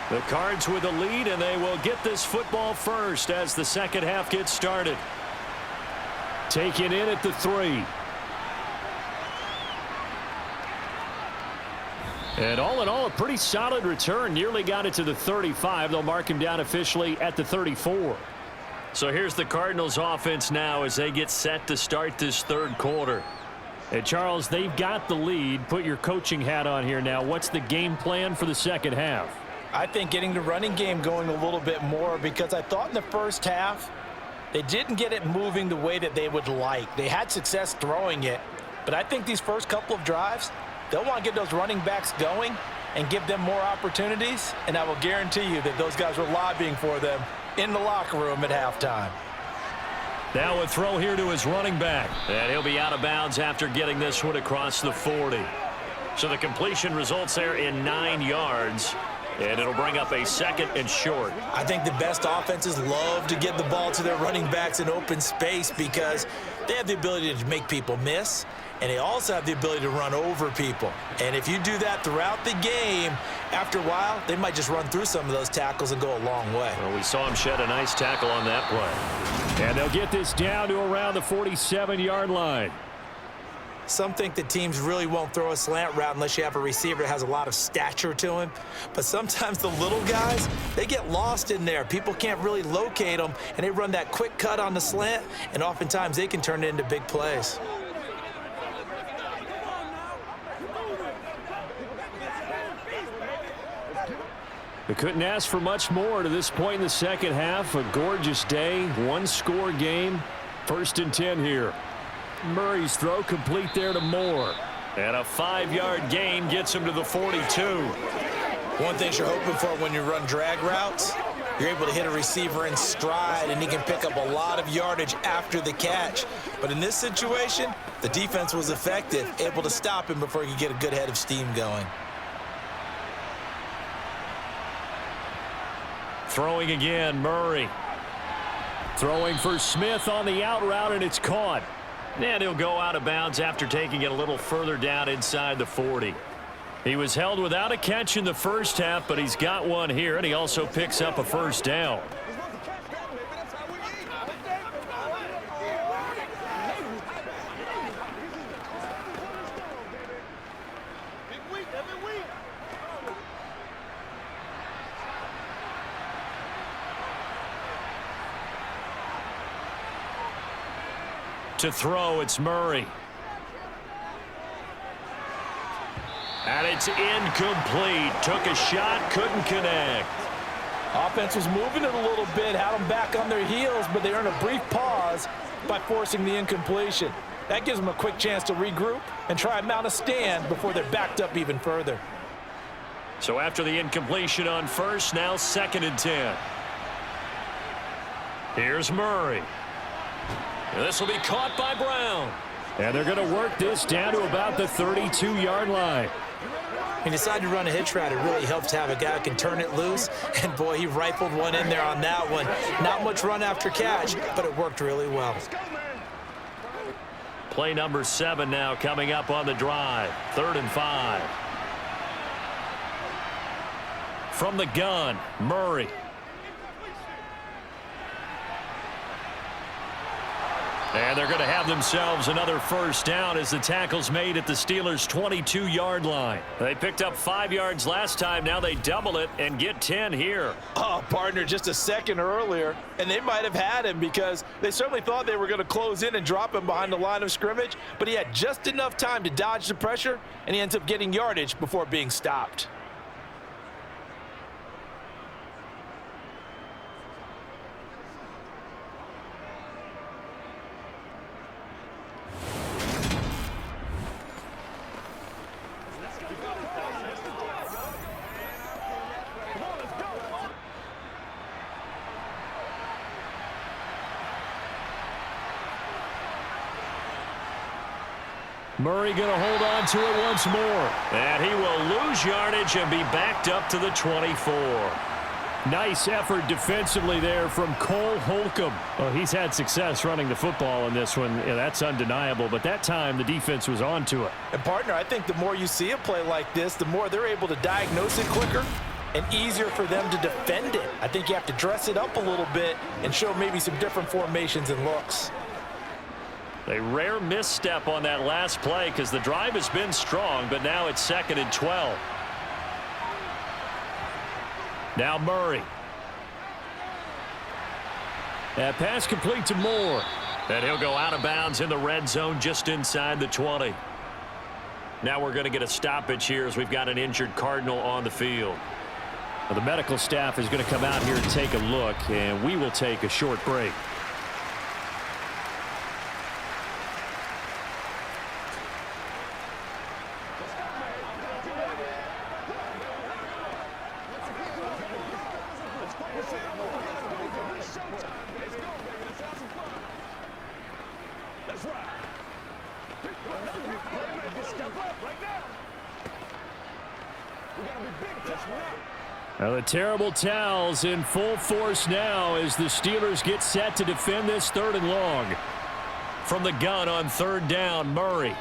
The Cards with the lead, and they will get this football first as the second half gets started. Taken in at the 3. And all in all, a pretty solid return. Nearly got it to the 35. They'll mark him down officially at the 34. So here's the Cardinals offense now as they get set to start this third quarter. And Charles, they've got the lead. Put your coaching hat on here now. What's the game plan for the second half? I think getting the running game going a little bit more, because I thought in the first half they didn't get it moving the way that they would like. They had success throwing it, but I think these first couple of drives, they'll want to get those running backs going and give them more opportunities, and I will guarantee you that those guys were lobbying for them in the locker room at halftime. Now a throw here to his running back. And he'll be out of bounds after getting this one across the 40. So the completion results there in 9 yards. And it'll bring up a second and short. I think the best offenses love to get the ball to their running backs in open space because they have the ability to make people miss, and they also have the ability to run over people. And if you do that throughout the game, after a while, they might just run through some of those tackles and go a long way. Well, we saw him shed a nice tackle on that play. And they'll get this down to around the 47-yard line. Some think that teams really won't throw a slant route unless you have a receiver that has a lot of stature to him. But sometimes the little guys, they get lost in there. People can't really locate them, and they run that quick cut on the slant, and oftentimes they can turn it into big plays. They couldn't ask for much more to this point in the second half. A gorgeous day, one-score game. 1st and 10 here. Murray's throw complete there to Moore. And a 5-yard gain gets him to the 42. One thing you're hoping for when you run drag routes, you're able to hit a receiver in stride, and he can pick up a lot of yardage after the catch. But in this situation, the defense was effective, able to stop him before he could get a good head of steam going. Throwing again, Murray. Throwing for Smith on the out route, and it's caught. And he'll go out of bounds after taking it a little further down inside the 40. He was held without a catch in the first half, but he's got one here, and he also picks up a first down. To throw, it's Murray. And it's incomplete. Took a shot, couldn't connect. Offense was moving it a little bit, had them back on their heels, but they earned a brief pause by forcing the incompletion. That gives them a quick chance to regroup and try and mount a stand before they're backed up even further. So after the incompletion on first, now 2nd and 10. Here's Murray. And this will be caught by Brown. And they're going to work this down to about the 32-yard line. He decided to run a hitch route. It really helps to have a guy who can turn it loose. And, boy, he rifled one in there on that one. Not much run after catch, but it worked really well. Play number 7 now coming up on the drive. 3rd and 5. From the gun, Murray. And they're going to have themselves another first down as the tackle's made at the Steelers' 22-yard line. They picked up 5 yards last time. Now they double it and get 10 here. Oh, partner, just a second earlier, and they might have had him because they certainly thought they were going to close in and drop him behind the line of scrimmage, but he had just enough time to dodge the pressure, and he ends up getting yardage before being stopped. Murray going to hold on to it once more. And he will lose yardage and be backed up to the 24. Nice effort defensively there from Cole Holcomb. Well, he's had success running the football in this one. Yeah, that's undeniable. But that time, the defense was on to it. And, partner, I think the more you see a play like this, the more they're able to diagnose it quicker and easier for them to defend it. I think you have to dress it up a little bit and show maybe some different formations and looks. A rare misstep on that last play because the drive has been strong, but now it's 2nd and 12. Now Murray. That pass complete to Moore. And he'll go out of bounds in the red zone just inside the 20. Now we're going to get a stoppage here as we've got an injured Cardinal on the field. Well, the medical staff is going to come out here and take a look, and we will take a short break. Now the terrible towels in full force now as the Steelers get set to defend this 3rd and long. From the gun on 3rd down, Murray.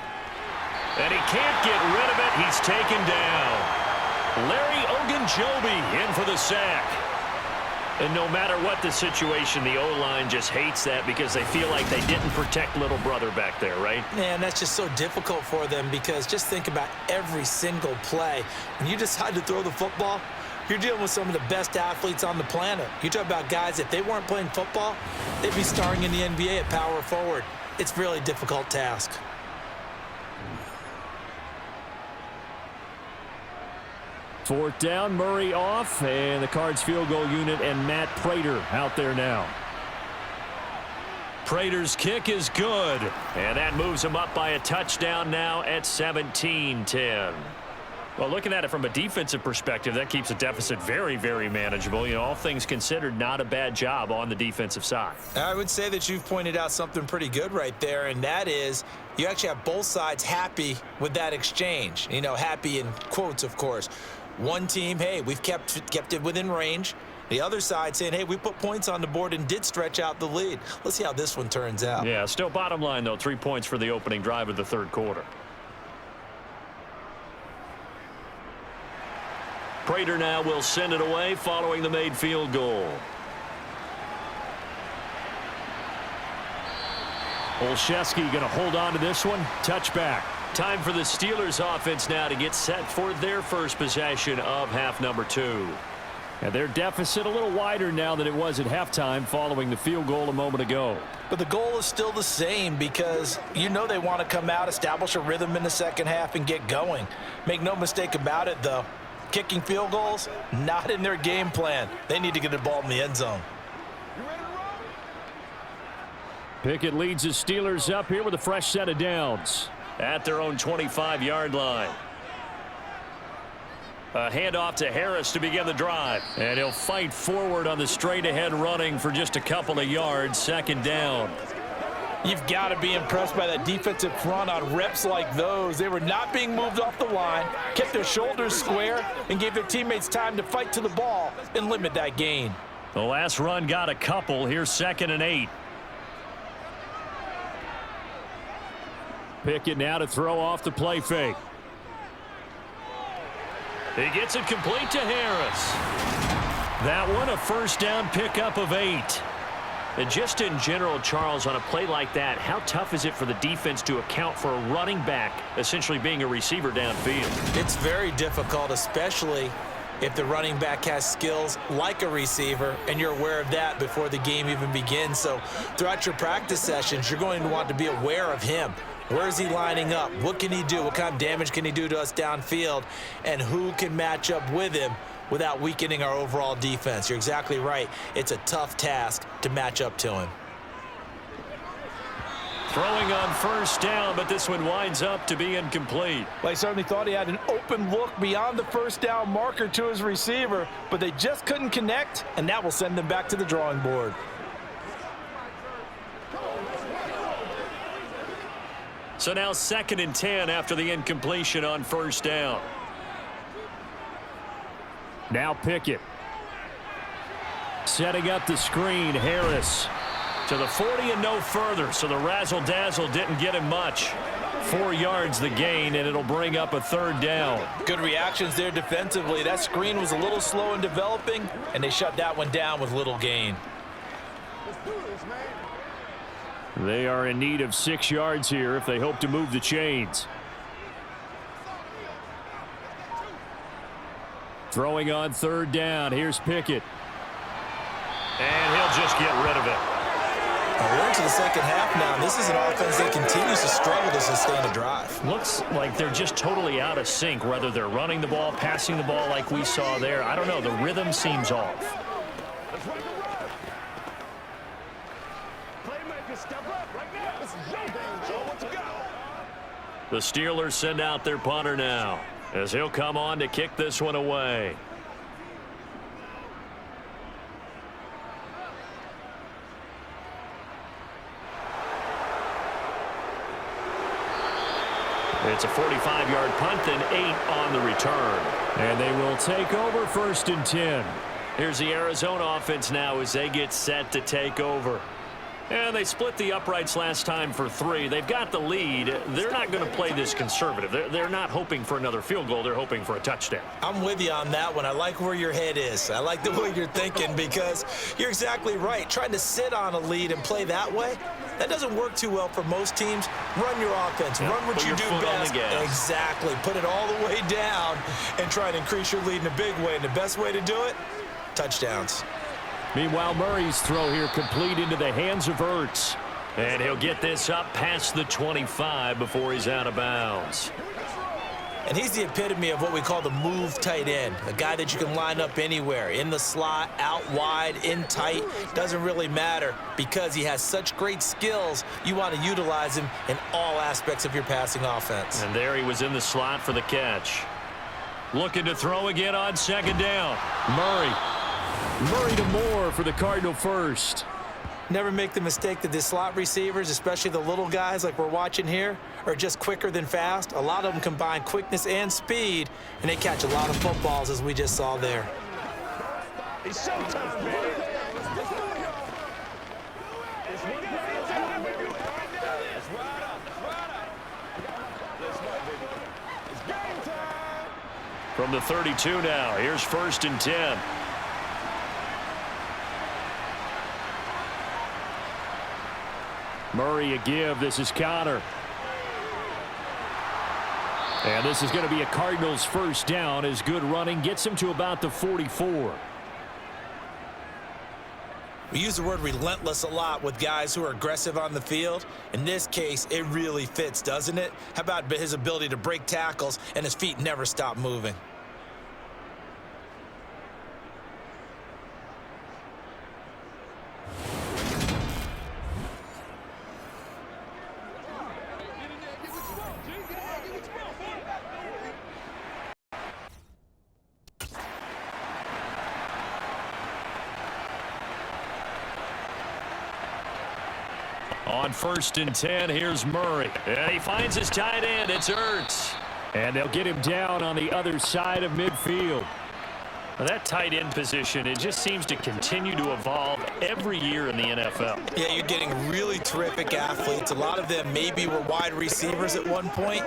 And he can't get rid of it. He's taken down. Larry Ogunjobi in for the sack. And no matter what the situation, the O-line just hates that because they feel like they didn't protect little brother back there, right? Man, that's just so difficult for them because just think about every single play. When you decide to throw the football, you're dealing with some of the best athletes on the planet. You talk about guys, if they weren't playing football, they'd be starring in the NBA at power forward. It's a really difficult task. Fourth down, Murray off, and the Cards field goal unit and Matt Prater out there now. Prater's kick is good, and that moves him up by a touchdown now at 17-10. Well, looking at it from a defensive perspective, that keeps the deficit very, very manageable. You know, all things considered, not a bad job on the defensive side. I would say that you've pointed out something pretty good right there, and that is you actually have both sides happy with that exchange. You know, happy in quotes, of course. One team, hey, we've kept it within range. The other side saying, hey, we put points on the board and did stretch out the lead. Let's see how this one turns out. Yeah, still bottom line, though, 3 points for the opening drive of the 3rd quarter. Prater now will send it away following the made field goal. Olszewski going to hold on to this one. Touchback. Time for the Steelers offense now to get set for their first possession of half number 2. And their deficit a little wider now than it was at halftime following the field goal a moment ago. But the goal is still the same because you know they want to come out, establish a rhythm in the second half, and get going. Make no mistake about it, though. Kicking field goals, not in their game plan. They need to get the ball in the end zone. Pickett leads the Steelers up here with a fresh set of downs at their own 25-yard line. A handoff to Harris to begin the drive. And he'll fight forward on the straight-ahead running for just a couple of yards. 2nd down. You've got to be impressed by that defensive front on reps like those. They were not being moved off the line, kept their shoulders square, and gave their teammates time to fight to the ball and limit that gain. The last run got a couple. Here's 2nd and 8. Pickett now to throw off the play fake. He gets it complete to Harris. That one a first down pickup of 8. And just in general, Charles, on a play like that, how tough is it for the defense to account for a running back essentially being a receiver downfield? It's very difficult, especially if the running back has skills like a receiver, and you're aware of that before the game even begins. So throughout your practice sessions, you're going to want to be aware of him. Where is he lining up? What can he do? What kind of damage can he do to us downfield? And who can match up with him without weakening our overall defense? You're exactly right. It's a tough task to match up to him. Throwing on first down, but this one winds up to be incomplete. Well, he certainly thought he had an open look beyond the first down marker to his receiver, but they just couldn't connect, and that will send them back to the drawing board. So now 2nd and 10 after the incompletion on first down. Now Pickett. Setting up the screen, Harris. To the 40 and no further, so the razzle-dazzle didn't get him much. 4 yards the gain, and it'll bring up a 3rd down. Good reactions there defensively. That screen was a little slow in developing, and they shut that one down with little gain. They are in need of 6 yards here if they hope to move the chains. Throwing on 3rd down. Here's Pickett. And he'll just get rid of it. We're into the second half now. This is an offense that continues to struggle to sustain a drive. Looks like they're just totally out of sync, whether they're running the ball, passing the ball like we saw there. I don't know. The rhythm seems off. The Steelers send out their punter now, as he'll come on to kick this one away. It's a 45-yard punt, then 8 on the return. And they will take over 1st and 10. Here's the Arizona offense now as they get set to take over. And they split the uprights last time for 3. They've got the lead. They're not going to play this conservative. They're not hoping for another field goal. They're hoping for a touchdown. I'm with you on that one. I like where your head is. I like the way you're thinking because you're exactly right. Trying to sit on a lead and play that way, that doesn't work too well for most teams. Run your offense. Run what you do best. Exactly. Put it all the way down and try to increase your lead in a big way. And the best way to do it, touchdowns. Meanwhile, Murray's throw here complete into the hands of Ertz. And he'll get this up past the 25 before he's out of bounds. And he's the epitome of what we call the move tight end, a guy that you can line up anywhere, in the slot, out wide, in tight, doesn't really matter because he has such great skills. You want to utilize him in all aspects of your passing offense. And there he was in the slot for the catch. Looking to throw again on 2nd down. Murray to Moore for the Cardinal first. Never make the mistake that the slot receivers, especially the little guys like we're watching here, are just quicker than fast. A lot of them combine quickness and speed, and they catch a lot of footballs, as we just saw there. It's showtime, baby. From the 32 now, here's 1st and 10. Murray a give. This is Connor. And this is going to be a Cardinals 1st down as good running gets him to about the 44. We use the word relentless a lot with guys who are aggressive on the field. In this case, it really fits, doesn't it? How about his ability to break tackles and his feet never stop moving? On 1st and 10, here's Murray. And he finds his tight end. It's Ertz. And they'll get him down on the other side of midfield. Now that tight end position, it just seems to continue to evolve every year in the NFL. Yeah, you're getting really terrific athletes. A lot of them maybe were wide receivers at one point.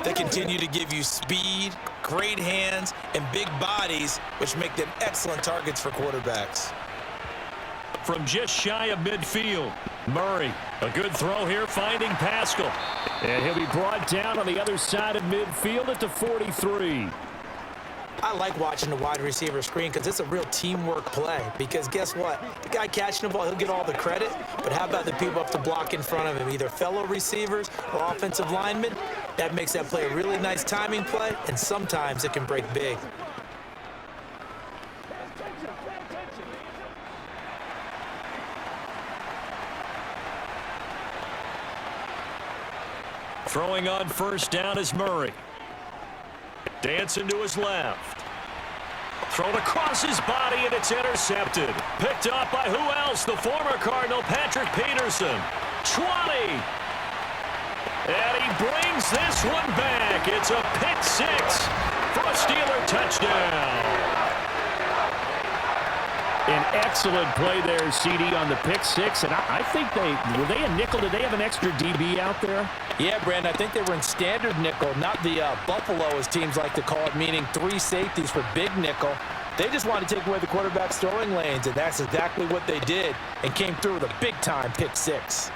They continue to give you speed, great hands, and big bodies, which make them excellent targets for quarterbacks. from just shy of midfield. Murray, a good throw here, finding Pascal. And he'll be brought down on the other side of midfield at the 43. I like watching the wide receiver screen because it's a real teamwork play. Because guess what? The guy catching the ball, he'll get all the credit. But how about the people up to block in front of him, either fellow receivers or offensive linemen? That makes that play a really nice timing play, and sometimes it can break big. Throwing on first down is Murray. Dancing to his left. Thrown across his body, and it's intercepted. Picked up by who else? The former Cardinal, Patrick Peterson. 20. And he brings this one back. It's a pick six for a Steeler touchdown. An excellent play there, CD, on the pick six. And I think were they a nickel? Did they have an extra DB out there? Yeah, Brandon, I think they were in standard nickel, not the Buffalo, as teams like to call it, meaning 3 safeties for big nickel. They just wanted to take away the quarterback's throwing lanes, and that's exactly what they did, and came through with a big-time pick six.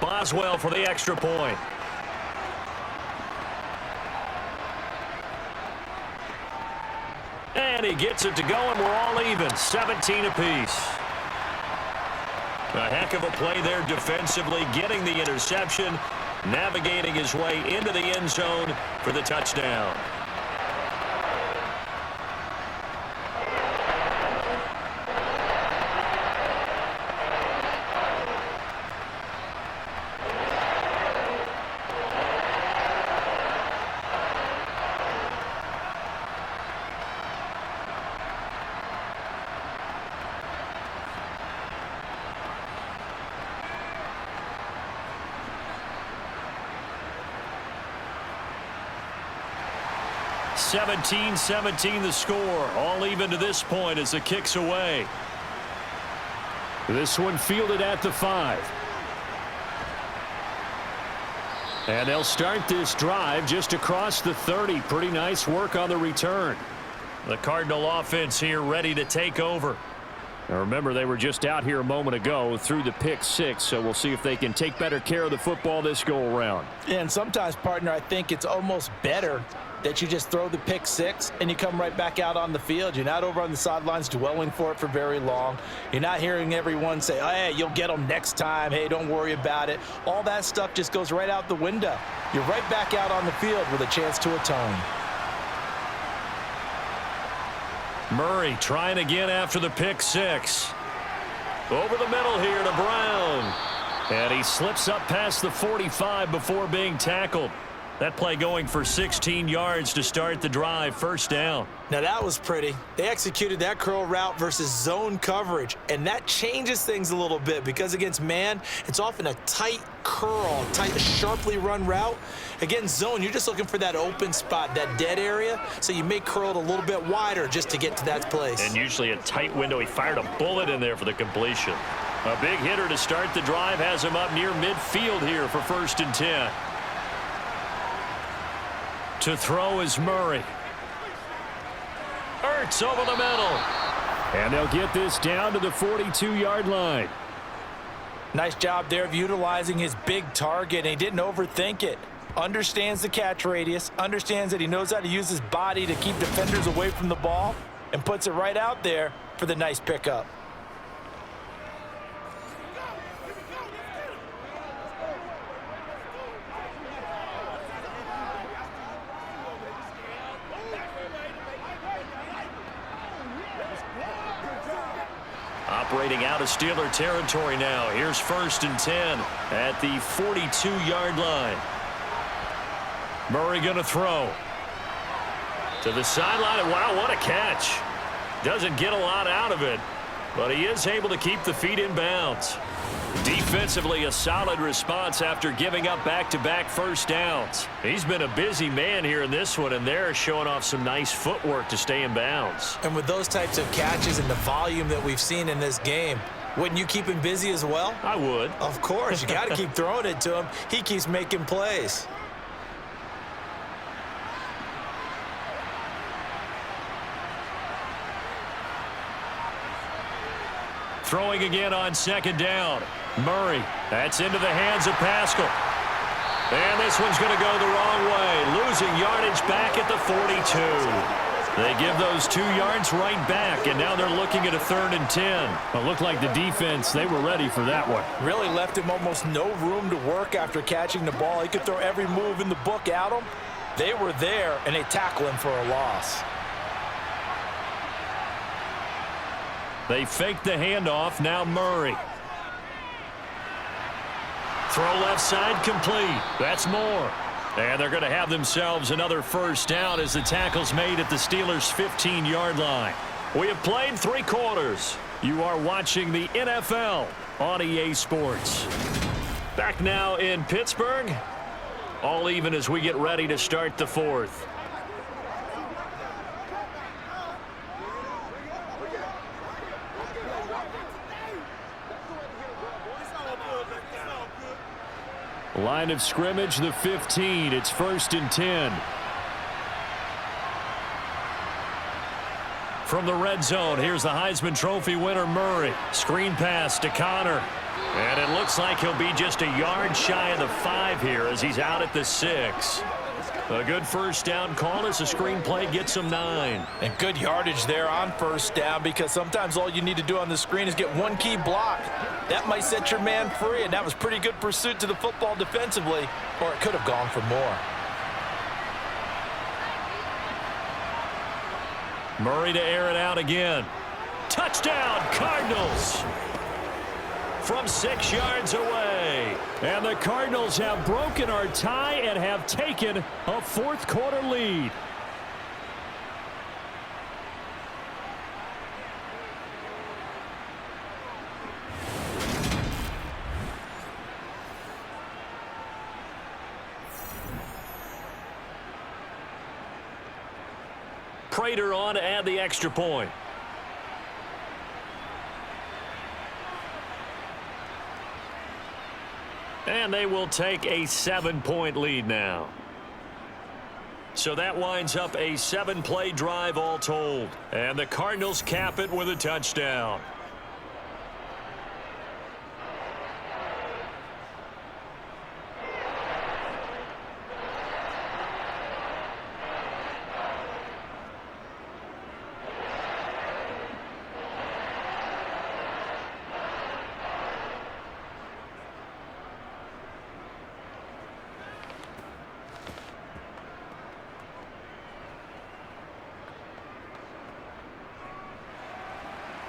Boswell for the extra point. And he gets it to go, and we're all even. 17 apiece. A heck of a play there defensively, getting the interception, navigating his way into the end zone for the touchdown. (17-17) the score. All even to this point as the kick's away. This one fielded at the 5. And they'll start this drive just across the 30. Pretty nice work on the return. The Cardinal offense here ready to take over. Now remember, they were just out here a moment ago through the pick six, so we'll see if they can take better care of the football this go around. And sometimes, partner, I think it's almost better that you just throw the pick six and you come right back out on the field. You're not over on the sidelines dwelling for it for very long. You're not hearing everyone say, oh, hey, you'll get them next time. Hey, don't worry about it. All that stuff just goes right out the window. You're right back out on the field with a chance to atone. Murray trying again after the pick six. Over the middle here to Brown. And he slips up past the 45 before being tackled. That play going for 16 yards to start the drive, first down. Now that was pretty. They executed that curl route versus zone coverage, and that changes things a little bit because against man, it's often a tight curl, tight, sharply run route. Against zone, you're just looking for that open spot, that dead area, so you may curl it a little bit wider just to get to that place. And usually a tight window. He fired a bullet in there for the completion. A big hitter to start the drive has him up near midfield here for 1st and 10. To throw is Murray. Ertz over the middle. And they'll get this down to the 42-yard line. Nice job there of utilizing his big target, and he didn't overthink it. Understands the catch radius, understands that he knows how to use his body to keep defenders away from the ball, and puts it right out there for the nice pickup. Operating out of Steeler territory now. Here's 1st and 10 at the 42-yard line. Murray going to throw. To the sideline. Wow, what a catch. Doesn't get a lot out of it, but he is able to keep the feet in bounds. Defensively, a solid response after giving up back-to-back first downs. He's been a busy man here in this one, and they're showing off some nice footwork to stay in bounds. And with those types of catches and the volume that we've seen in this game, Wouldn't you keep him busy as well? I would. Of course. You got to keep throwing it to him. He keeps making plays. Throwing again on second down. Murray. That's into the hands of Pascal. And this one's going to go the wrong way. Losing yardage back at the 42. They give those 2 yards right back, and now they're looking at a 3rd and 10. It looked like the defense, they were ready for that one. Really left him almost no room to work after catching the ball. He could throw every move in the book at him. They were there, and they tackle him for a loss. They fake the handoff. Now Murray. Throw left side complete. That's more. And they're going to have themselves another first down as the tackle's made at the Steelers' 15-yard line. We have played 3 quarters. You are watching the NFL on EA Sports. Back now in Pittsburgh. All even as we get ready to start the 4th. Line of scrimmage, the 15. It's 1st and 10. From the red zone, here's the Heisman Trophy winner, Murray. Screen pass to Connor. And it looks like he'll be just a yard shy of the 5 here as he's out at the 6. A good first down call as the screenplay gets him 9. And good yardage there on first down, because sometimes all you need to do on the screen is get one key block. That might set your man free, and that was pretty good pursuit to the football defensively, or it could have gone for more. Murray to air it out again. Touchdown, Cardinals! From 6 yards away. And the Cardinals have broken our tie and have taken a 4th quarter lead. Prater on to add the extra point. And they will take a 7-point lead now. So that winds up a 7-play drive all told. And the Cardinals cap it with a touchdown.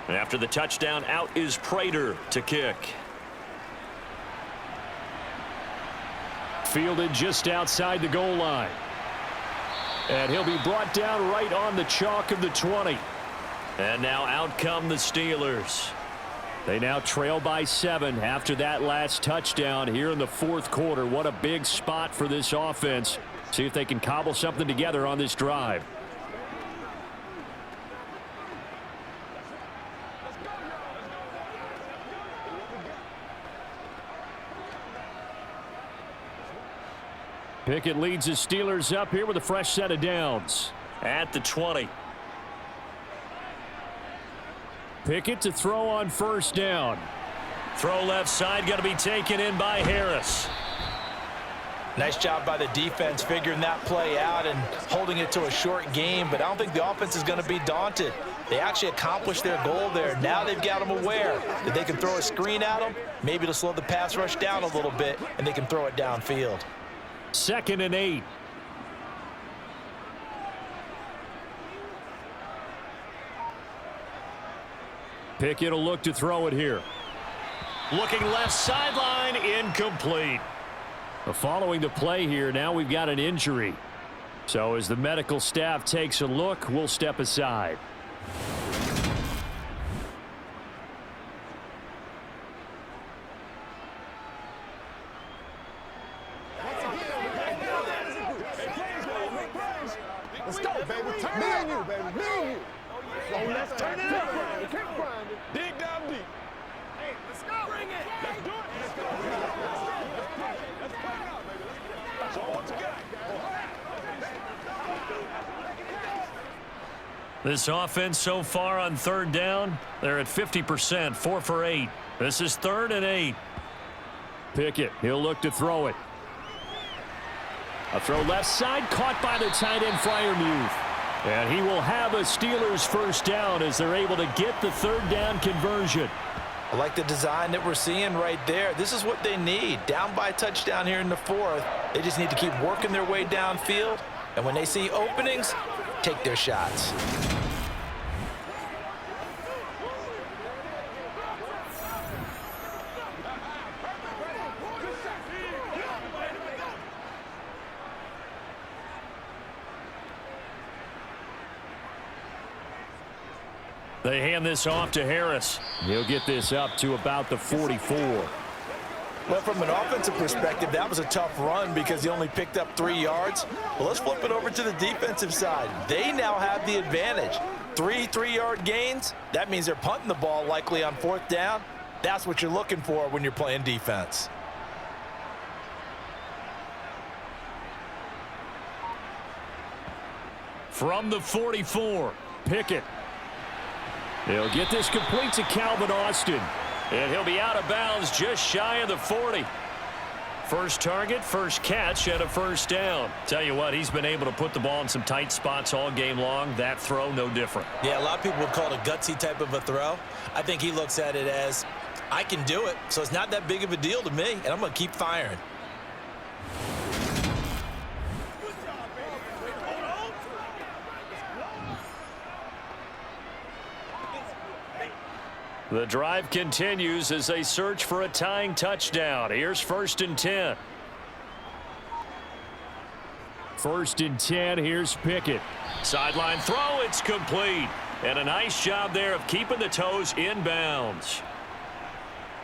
After the touchdown, out is Prater to kick. Fielded just outside the goal line. And he'll be brought down right on the chalk of the 20. And now out come the Steelers. They now trail by 7 after that last touchdown here in the 4th quarter. What a big spot for this offense. See if they can cobble something together on this drive. Pickett leads the Steelers up here with a fresh set of downs. At the 20. Pickett to throw on first down. Throw left side, going to be taken in by Harris. Nice job by the defense figuring that play out and holding it to a short game, but I don't think the offense is going to be daunted. They actually accomplished their goal there. Now they've got them aware that they can throw a screen at them, maybe to slow the pass rush down a little bit, and they can throw it downfield. 2nd and 8. Pickett will look to throw it here. Looking left sideline, incomplete. Following the play here, now we've got an injury. So as the medical staff takes a look, we'll step aside. Let's go, baby. Turn me and you, baby. Me and you. Let's turn it up. Dig down deep. This offense so far on third down, they're at 50%, 4 for 8. This is 3rd and 8. Pickett, he'll look to throw it. A throw left side, caught by the tight end Freiermuth. And he will have a Steelers first down as they're able to get the 3rd down conversion. I like the design that we're seeing right there. This is what they need. Down by a touchdown here in the 4th. They just need to keep working their way downfield. And when they see openings, take their shots. They hand this off to Harris. He'll get this up to about the 44. Well, from an offensive perspective, that was a tough run because he only picked up 3 yards. Well, let's flip it over to the defensive side. They now have the advantage. 3 3-yard gains. That means they're punting the ball likely on 4th down. That's what you're looking for when you're playing defense. From the 44, Pickett. He'll get this complete to Calvin Austin. And he'll be out of bounds just shy of the 40. First target, first catch, and a first down. Tell you what, he's been able to put the ball in some tight spots all game long. That throw, no different. Yeah, a lot of people would call it a gutsy type of a throw. I think he looks at it as, I can do it, so it's not that big of a deal to me, and I'm going to keep firing. The drive continues as they search for a tying touchdown. Here's 1st and 10. 1st and 10, here's Pickett. Sideline throw, it's complete. And a nice job there of keeping the toes in bounds.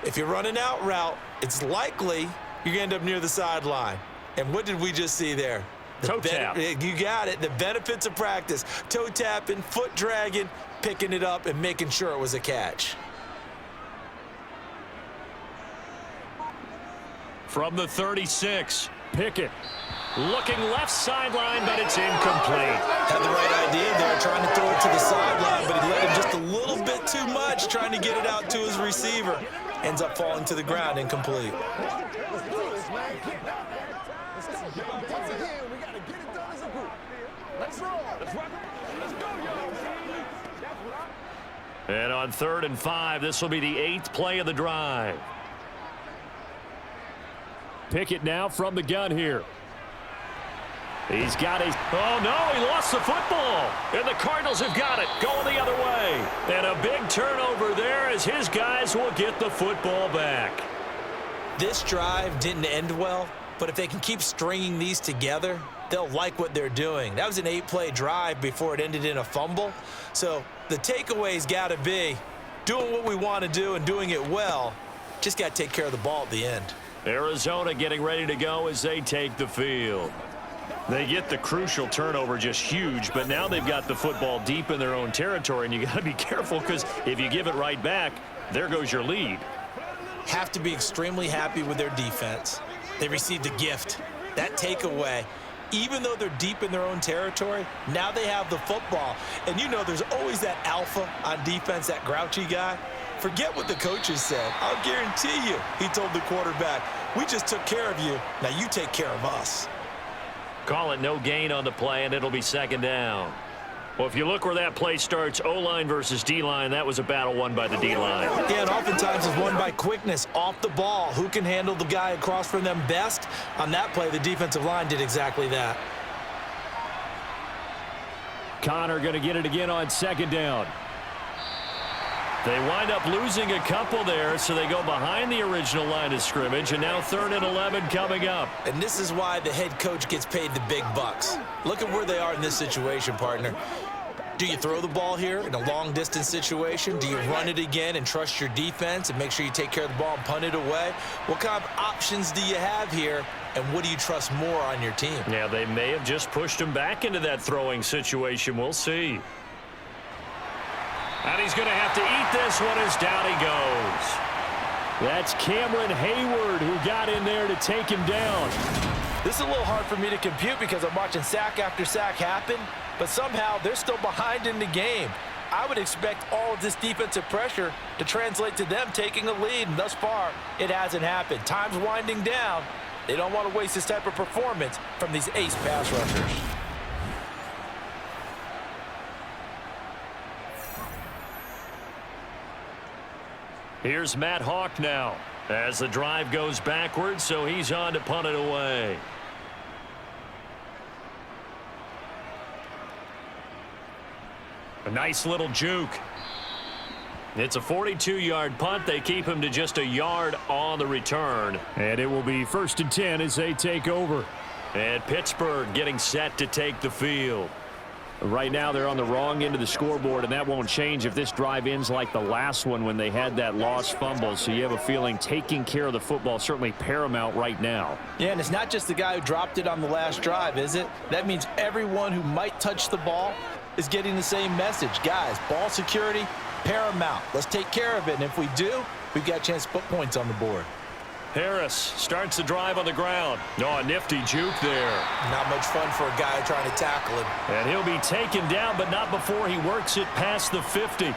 If you're running out route, it's likely you're going to end up near the sideline. And what did we just see there? Toe tap. You got it. The benefits of practice. Toe tapping, foot dragging, picking it up, and making sure it was a catch. From the 36, Pickett. Looking left sideline, but it's incomplete. Had the right idea there, trying to throw it to the sideline, but he let him just a little bit too much, trying to get it out to his receiver. Ends up falling to the ground, incomplete. And on 3rd and 5, this will be the 8th play of the drive. Pickett now from the gun here. He's got his... Oh, no, he lost the football. And the Cardinals have got it, going the other way. And a big turnover there as his guys will get the football back. This drive didn't end well, but if they can keep stringing these together, they'll like what they're doing. That was an 8-play drive before it ended in a fumble. So the takeaway's got to be doing what we want to do and doing it well. Just got to take care of the ball at the end. Arizona getting ready to go as they take the field. They get the crucial turnover, just huge, but now they've got the football deep in their own territory, and you got to be careful because if you give it right back, there goes your lead. Have to be extremely happy with their defense. They received a gift. That takeaway, even though they're deep in their own territory, now they have the football. And you know there's always that alpha on defense, that grouchy guy. Forget what the coaches said. I'll guarantee you, he told the quarterback, we just took care of you. Now you take care of us. Call it no gain on the play, and it'll be 2nd down. Well, if you look where that play starts, O-line versus D-line, that was a battle won by the D-line. Yeah, and oftentimes it's won by quickness off the ball. Who can handle the guy across from them best? On that play, the defensive line did exactly that. Connor going to get it again on 2nd down. They wind up losing a couple there, so they go behind the original line of scrimmage, and now 3rd and 11 coming up. And this is why the head coach gets paid the big bucks. Look at where they are in this situation, partner. Do you throw the ball here in a long-distance situation? Do you run it again and trust your defense and make sure you take care of the ball and punt it away? What kind of options do you have here, and what do you trust more on your team? Yeah, they may have just pushed him back into that throwing situation. We'll see. And he's going to have to eat this one as down he goes. That's Cameron Hayward who got in there to take him down. This is a little hard for me to compute because I'm watching sack after sack happen, but somehow they're still behind in the game. I would expect all of this defensive pressure to translate to them taking a lead, and thus far, it hasn't happened. Time's winding down. They don't want to waste this type of performance from these ace pass rushers. Here's Matt Hawk now as the drive goes backwards, so he's on to punt it away. A nice little juke. It's a 42-yard punt. They keep him to just a yard on the return. And it will be 1st and 10 as they take over. And Pittsburgh getting set to take the field. Right now they're on the wrong end of the scoreboard, and that won't change if this drive ends like the last one when they had that lost fumble. So you have a feeling taking care of the football certainly paramount right now. Yeah, and it's not just the guy who dropped it on the last drive, is it? That means everyone who might touch the ball is getting the same message. Guys, ball security, paramount. Let's take care of it, and if we do, we've got a chance to put points on the board. Harris starts the drive on the ground. Oh, a nifty juke there. Not much fun for a guy trying to tackle him. And he'll be taken down, but not before he works it past the 50.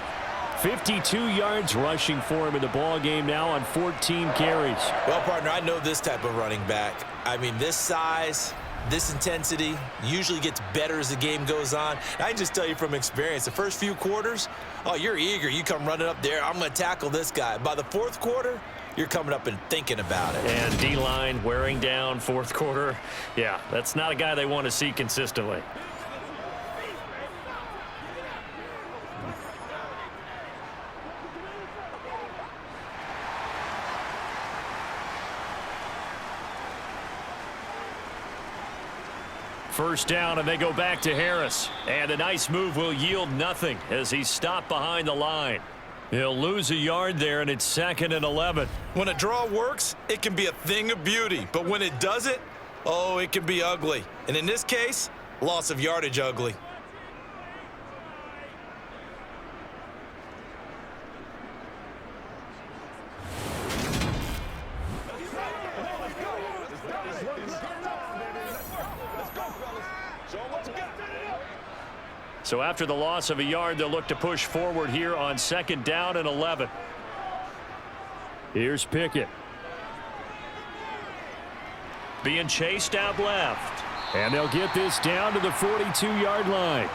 52 yards rushing for him in the ball game now on 14 carries. Well, partner, I know this type of running back. I mean, this size, this intensity usually gets better as the game goes on. I can just tell you from experience, the first few quarters, oh, you're eager. You come running up there, I'm going to tackle this guy. By the fourth quarter, you're coming up and thinking about it. And D-line wearing down fourth quarter. Yeah, that's not a guy they want to see consistently. First down, and they go back to Harris. And a nice move will yield nothing as he's stopped behind the line. He'll lose a yard there, and it's 2nd and 11. When a draw works, it can be a thing of beauty. But when it doesn't, oh, it can be ugly. And in this case, loss of yardage ugly. So after the loss of a yard, they'll look to push forward here on 2nd down and 11. Here's Pickett. Being chased out left. And they'll get this down to the 42-yard line.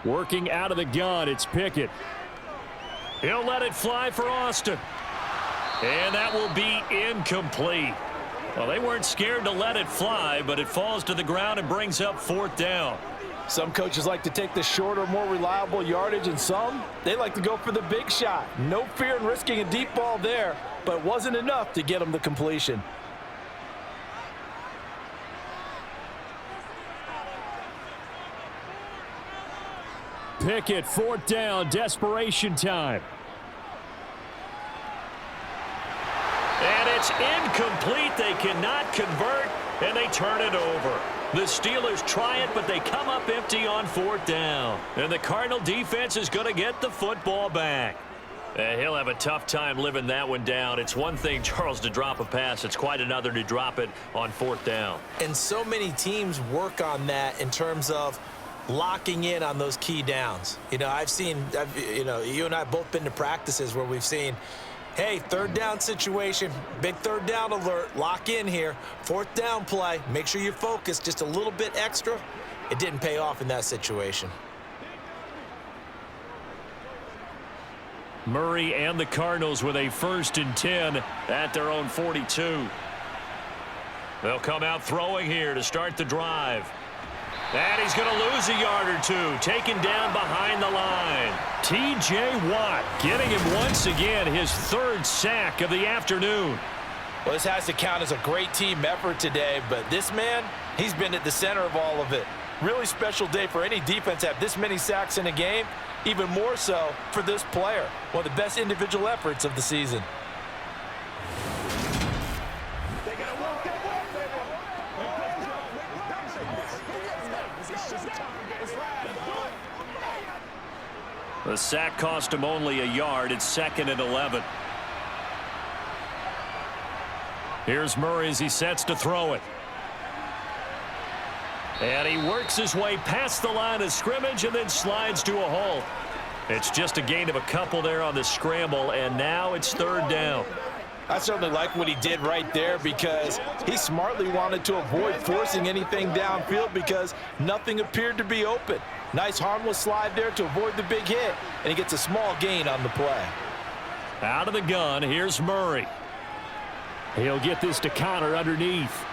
Working out of the gun, it's Pickett. He'll let it fly for Austin. And that will be incomplete. Well, they weren't scared to let it fly, but it falls to the ground and brings up 4th down. Some coaches like to take the shorter, more reliable yardage, and some, they like to go for the big shot. No fear in risking a deep ball there, but it wasn't enough to get them the completion. Pickett, 4th down, desperation time. And it's incomplete. They cannot convert, and they turn it over. The Steelers try it, but they come up empty on 4th down. And the Cardinal defense is going to get the football back. He'll have a tough time living that one down. It's one thing, Charles, to drop a pass. It's quite another to drop it on 4th down. And so many teams work on that in terms of locking in on those key downs. You know, you and I have both been to practices where we've seen, hey, 3rd down situation, big 3rd down alert, lock in here, 4th down play, make sure you're focused just a little bit extra. It didn't pay off in that situation. Murray and the Cardinals with a 1st and 10 at their own 42. They'll come out throwing here to start the drive. And he's going to lose a yard or two, taken down behind the line. T.J. Watt getting him once again his 3rd sack of the afternoon. Well, this has to count as a great team effort today, but this man, he's been at the center of all of it. Really special day for any defense to have this many sacks in a game. even more so for this player. One of the best individual efforts of the season. The sack cost him only a yard. It's 2nd and 11. Here's Murray as he sets to throw it. And he works his way past the line of scrimmage and then slides to a halt. It's just a gain of a couple there on the scramble, and now it's 3rd down. I certainly like what he did right there because he smartly wanted to avoid forcing anything downfield because nothing appeared to be open. Nice harmless slide there to avoid the big hit, and he gets a small gain on the play. Out of the gun, here's Murray. He'll get this to Connor underneath.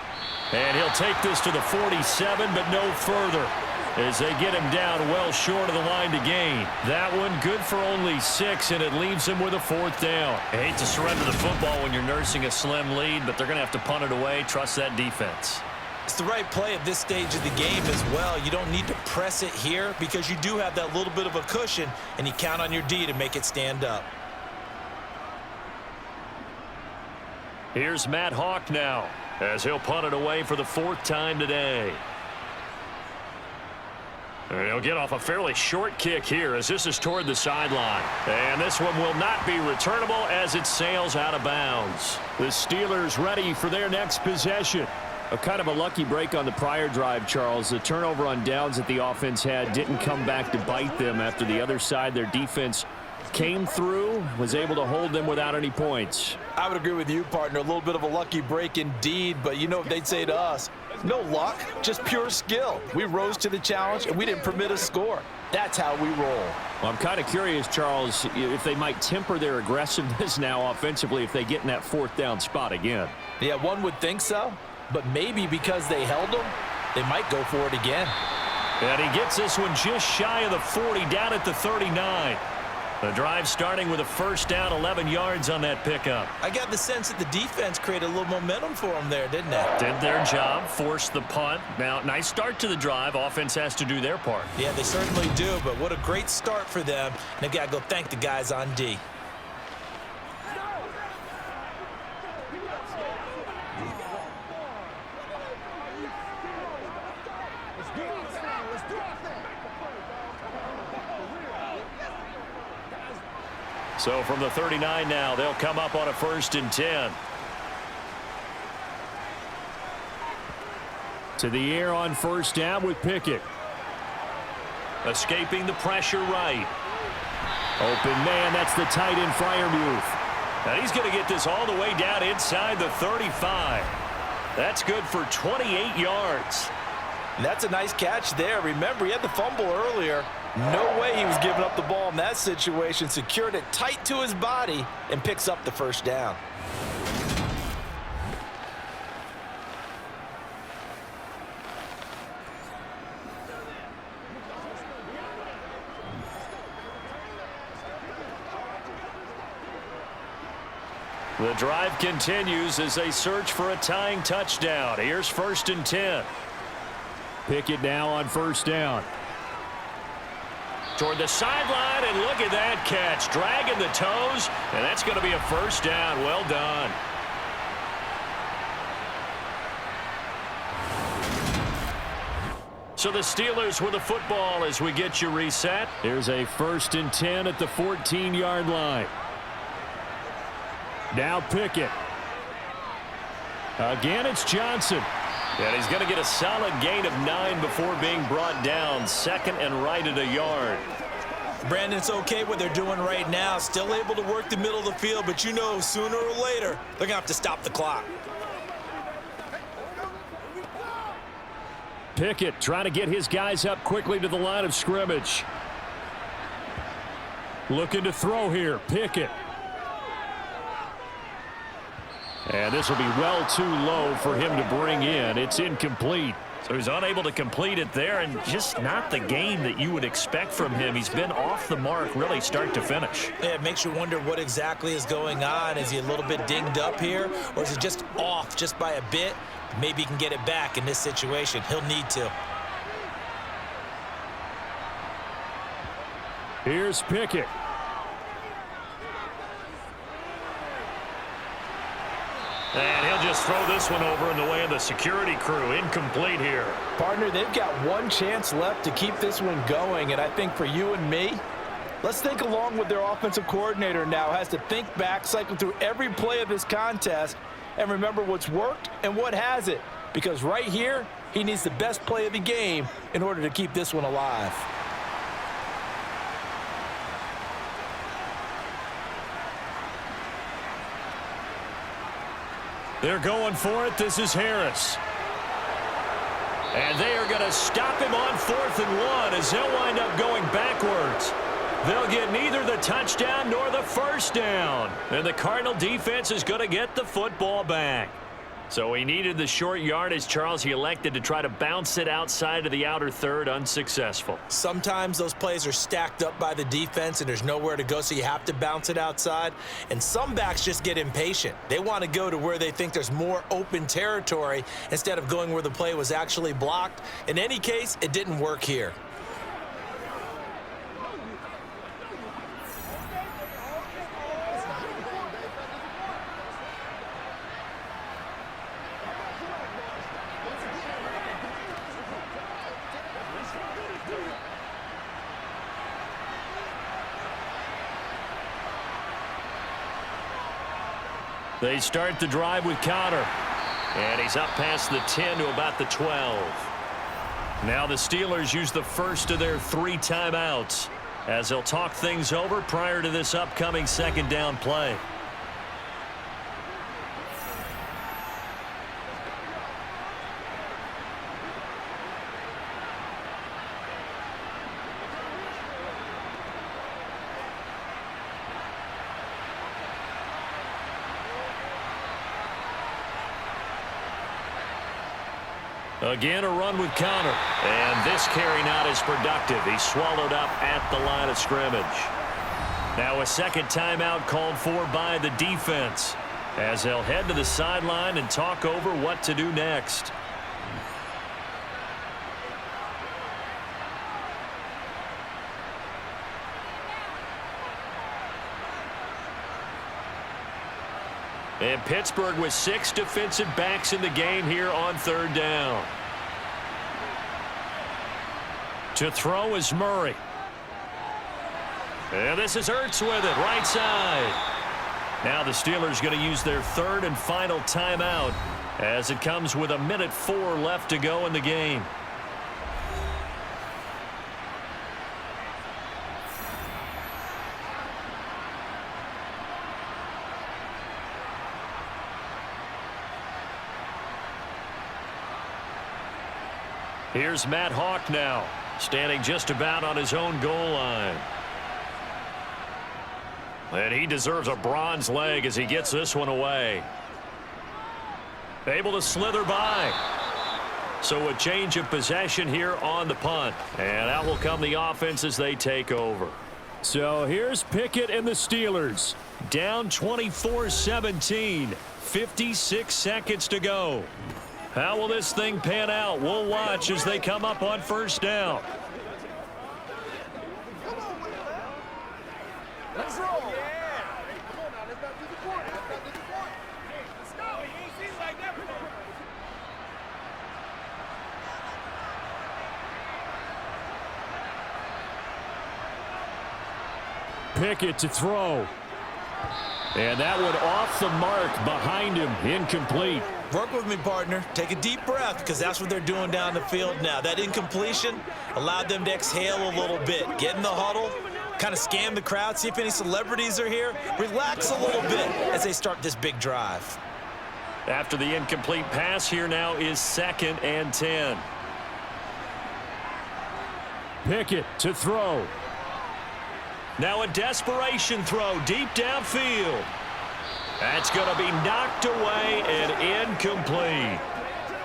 And he'll take this to the 47, but no further, as they get him down well short of the line to gain. That one good for only 6, and it leaves him with a 4th down. I hate to surrender the football when you're nursing a slim lead, but they're going to have to punt it away. Trust that defense. It's the right play at this stage of the game as well. You don't need to press it here because you do have that little bit of a cushion, and you count on your D to make it stand up. Here's Matt Hawk now, as he'll punt it away for the 4th time today. And he'll get off a fairly short kick here as this is toward the sideline. And this one will not be returnable as it sails out of bounds. The Steelers ready for their next possession. A kind of a lucky break on the prior drive, Charles. The turnover on downs that the offense had didn't come back to bite them after the other side. Their defense came through, was able to hold them without any points. I would agree with you, partner. A little bit of a lucky break indeed, but you know what they'd say to us? No luck, just pure skill. We rose to the challenge, and we didn't permit a score. That's how we roll. Well, I'm kind of curious, Charles, if they might temper their aggressiveness now offensively if they get in that 4th down spot again. Yeah, one would think so, but maybe because they held them, they might go for it again. And he gets this one just shy of the 40, down at the 39. The drive starting with a 1st down, 11 yards on that pickup. I got the sense that the defense created a little momentum for them there, didn't it? Did their job, forced the punt. Now, nice start to the drive. Offense has to do their part. Yeah, they certainly do, but what a great start for them. And they've got to go thank the guys on D. So from the 39 now, they'll come up on a 1st and 10. To the air on 1st down with Pickett. Escaping the pressure right. Open man, that's the tight end Freiermuth. And he's going to get this all the way down inside the 35. That's good for 28 yards. And that's a nice catch there. Remember, he had the fumble earlier. No way he was giving up the ball in that situation. Secured it tight to his body and picks up the 1st down. The drive continues as they search for a tying touchdown. Here's 1st and 10. Pickett now on 1st down. Toward the sideline, and look at that catch. Dragging the toes, and that's going to be a 1st down. Well done. So the Steelers with the football as we get you reset. Here's a 1st and 10 at the 14-yard line. Now Pickett. Again, it's Johnson. And he's going to get a solid gain of 9 before being brought down. 2nd and right at a yard. Brandon, it's okay what they're doing right now. Still able to work the middle of the field, but you know sooner or later they're going to have to stop the clock. Pickett trying to get his guys up quickly to the line of scrimmage. Looking to throw here. Pickett. And this will be well too low for him to bring in. It's incomplete. So he's unable to complete it there, and just not the game that you would expect from him. He's been off the mark really start to finish. Yeah, it makes you wonder what exactly is going on. Is he a little bit dinged up here, or is he just off just by a bit? Maybe he can get it back in this situation. He'll need to. Here's Pickett. And he'll just throw this one over in the way of the security crew. Incomplete here. Partner, they've got one chance left to keep this one going, and I think for you and me, let's think along with their offensive coordinator now. Has to think back, cycle through every play of this contest, and remember what's worked and what hasn't. Because right here, he needs the best play of the game in order to keep this one alive. They're going for it. This is Harris. And they are going to stop him on 4th and 1 as they'll wind up going backwards. They'll get neither the touchdown nor the first down. And the Cardinal defense is going to get the football back. So he needed the short yardage, Charles. He elected to try to bounce it outside of the outer third, unsuccessful. Sometimes those plays are stacked up by the defense and there's nowhere to go, so you have to bounce it outside. And some backs just get impatient. They want to go to where they think there's more open territory instead of going where the play was actually blocked. In any case, it didn't work here. They start the drive with Connor. And he's up past the 10 to about the 12. Now the Steelers use the first of their 3 timeouts as they'll talk things over prior to this upcoming second down play. Again, a run with Connor. And this carry not as productive. He's swallowed up at the line of scrimmage. Now a second timeout called for by the defense as they'll head to the sideline and talk over what to do next. And Pittsburgh with 6 defensive backs in the game here on 3rd down. To throw is Murray. And this is Ertz with it, right side. Now the Steelers going to use their 3rd and final timeout as it comes with 1:04 left to go in the game. Here's Matt Hawk now, standing just about on his own goal line. And he deserves a bronze leg as he gets this one away. Able to slither by. So a change of possession here on the punt. And out will come the offense as they take over. So here's Pickett and the Steelers. Down 24-17. 56 seconds to go. How will this thing pan out? We'll watch as they come up on 1st down. Let's roll. Yeah. Come on now. Let's not do the point. Let's not do the point. Hey, let's go. He ain't seen like that before. Pickett to throw. And that one off the mark behind him. Incomplete. Work with me, partner. Take a deep breath because that's what they're doing down the field now. That incompletion allowed them to exhale a little bit. Get in the huddle, kind of scan the crowd, see if any celebrities are here. Relax a little bit as they start this big drive. After the incomplete pass, here now is 2nd and 10. Pickett to throw. Now a desperation throw deep downfield. That's going to be knocked away and incomplete.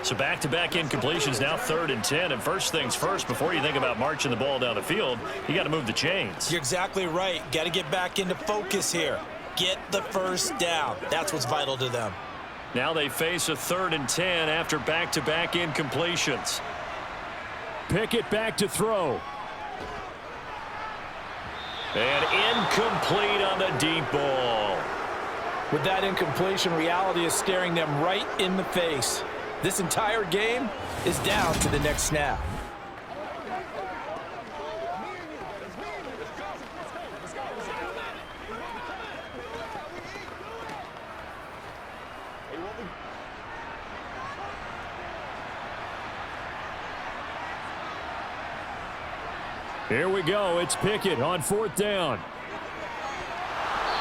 So back-to-back incompletions, now 3rd and 10. And first things first, before you think about marching the ball down the field, you got to move the chains. You're exactly right. Got to get back into focus here. Get the first down. That's what's vital to them. Now they face a 3rd and 10 after back-to-back incompletions. Pickett back to throw. And incomplete on the deep ball. With that incompletion, reality is staring them right in the face. This entire game is down to the next snap. Here we go. It's Pickett on 4th down.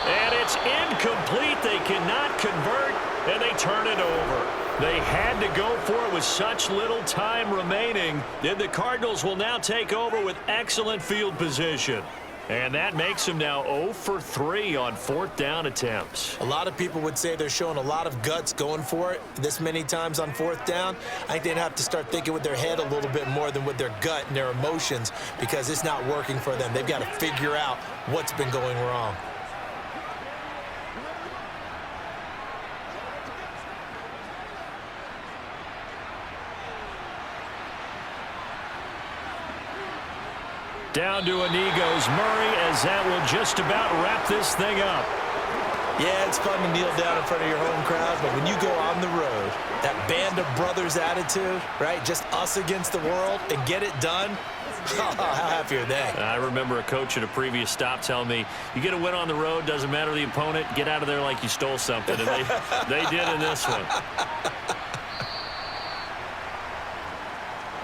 And it's incomplete. They cannot convert, and they turn it over. They had to go for it with such little time remaining. Then the Cardinals will now take over with excellent field position. And that makes them now 0 for 3 on 4th down attempts. A lot of people would say they're showing a lot of guts going for it this many times on 4th down. I think they'd have to start thinking with their head a little bit more than with their gut and their emotions, because it's not working for them. They've got to figure out what's been going wrong. Down to a knee goes Murray, as that will just about wrap this thing up. Yeah, it's fun to kneel down in front of your home crowd, but when you go on the road, that band of brothers attitude, right? Just us against the world and get it done. How happy are they? I remember a coach at a previous stop telling me, you get a win on the road, doesn't matter the opponent, get out of there like you stole something. And they did in this one.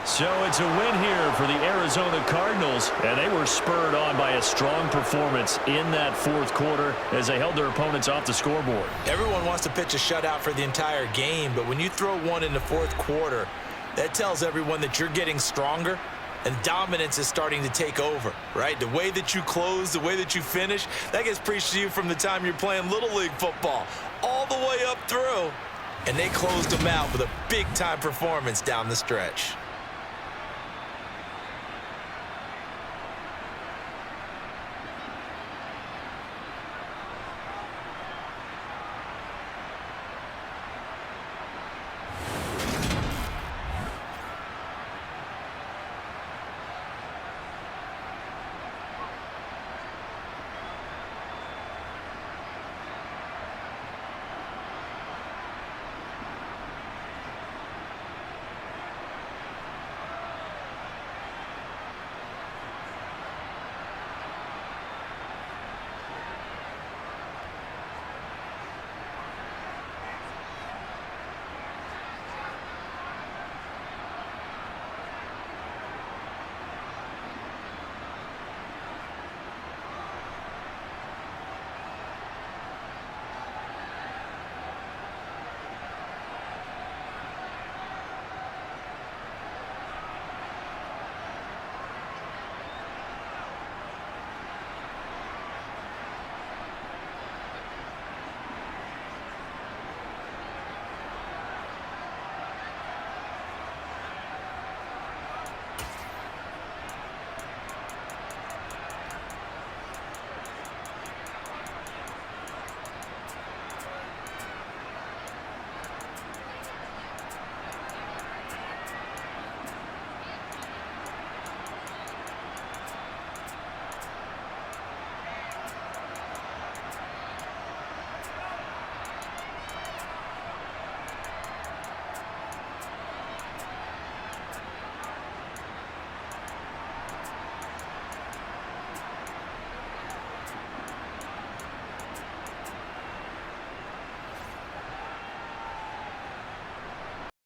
So it's a win here for the Arizona Cardinals, and they were spurred on by a strong performance in that 4th quarter as they held their opponents off the scoreboard. Everyone wants to pitch a shutout for the entire game, but when you throw one in the 4th quarter, that tells everyone that you're getting stronger and dominance is starting to take over, right? The way that you close, the way that you finish, that gets preached to you from the time you're playing Little League football all the way up through, and they closed them out with a big-time performance down the stretch.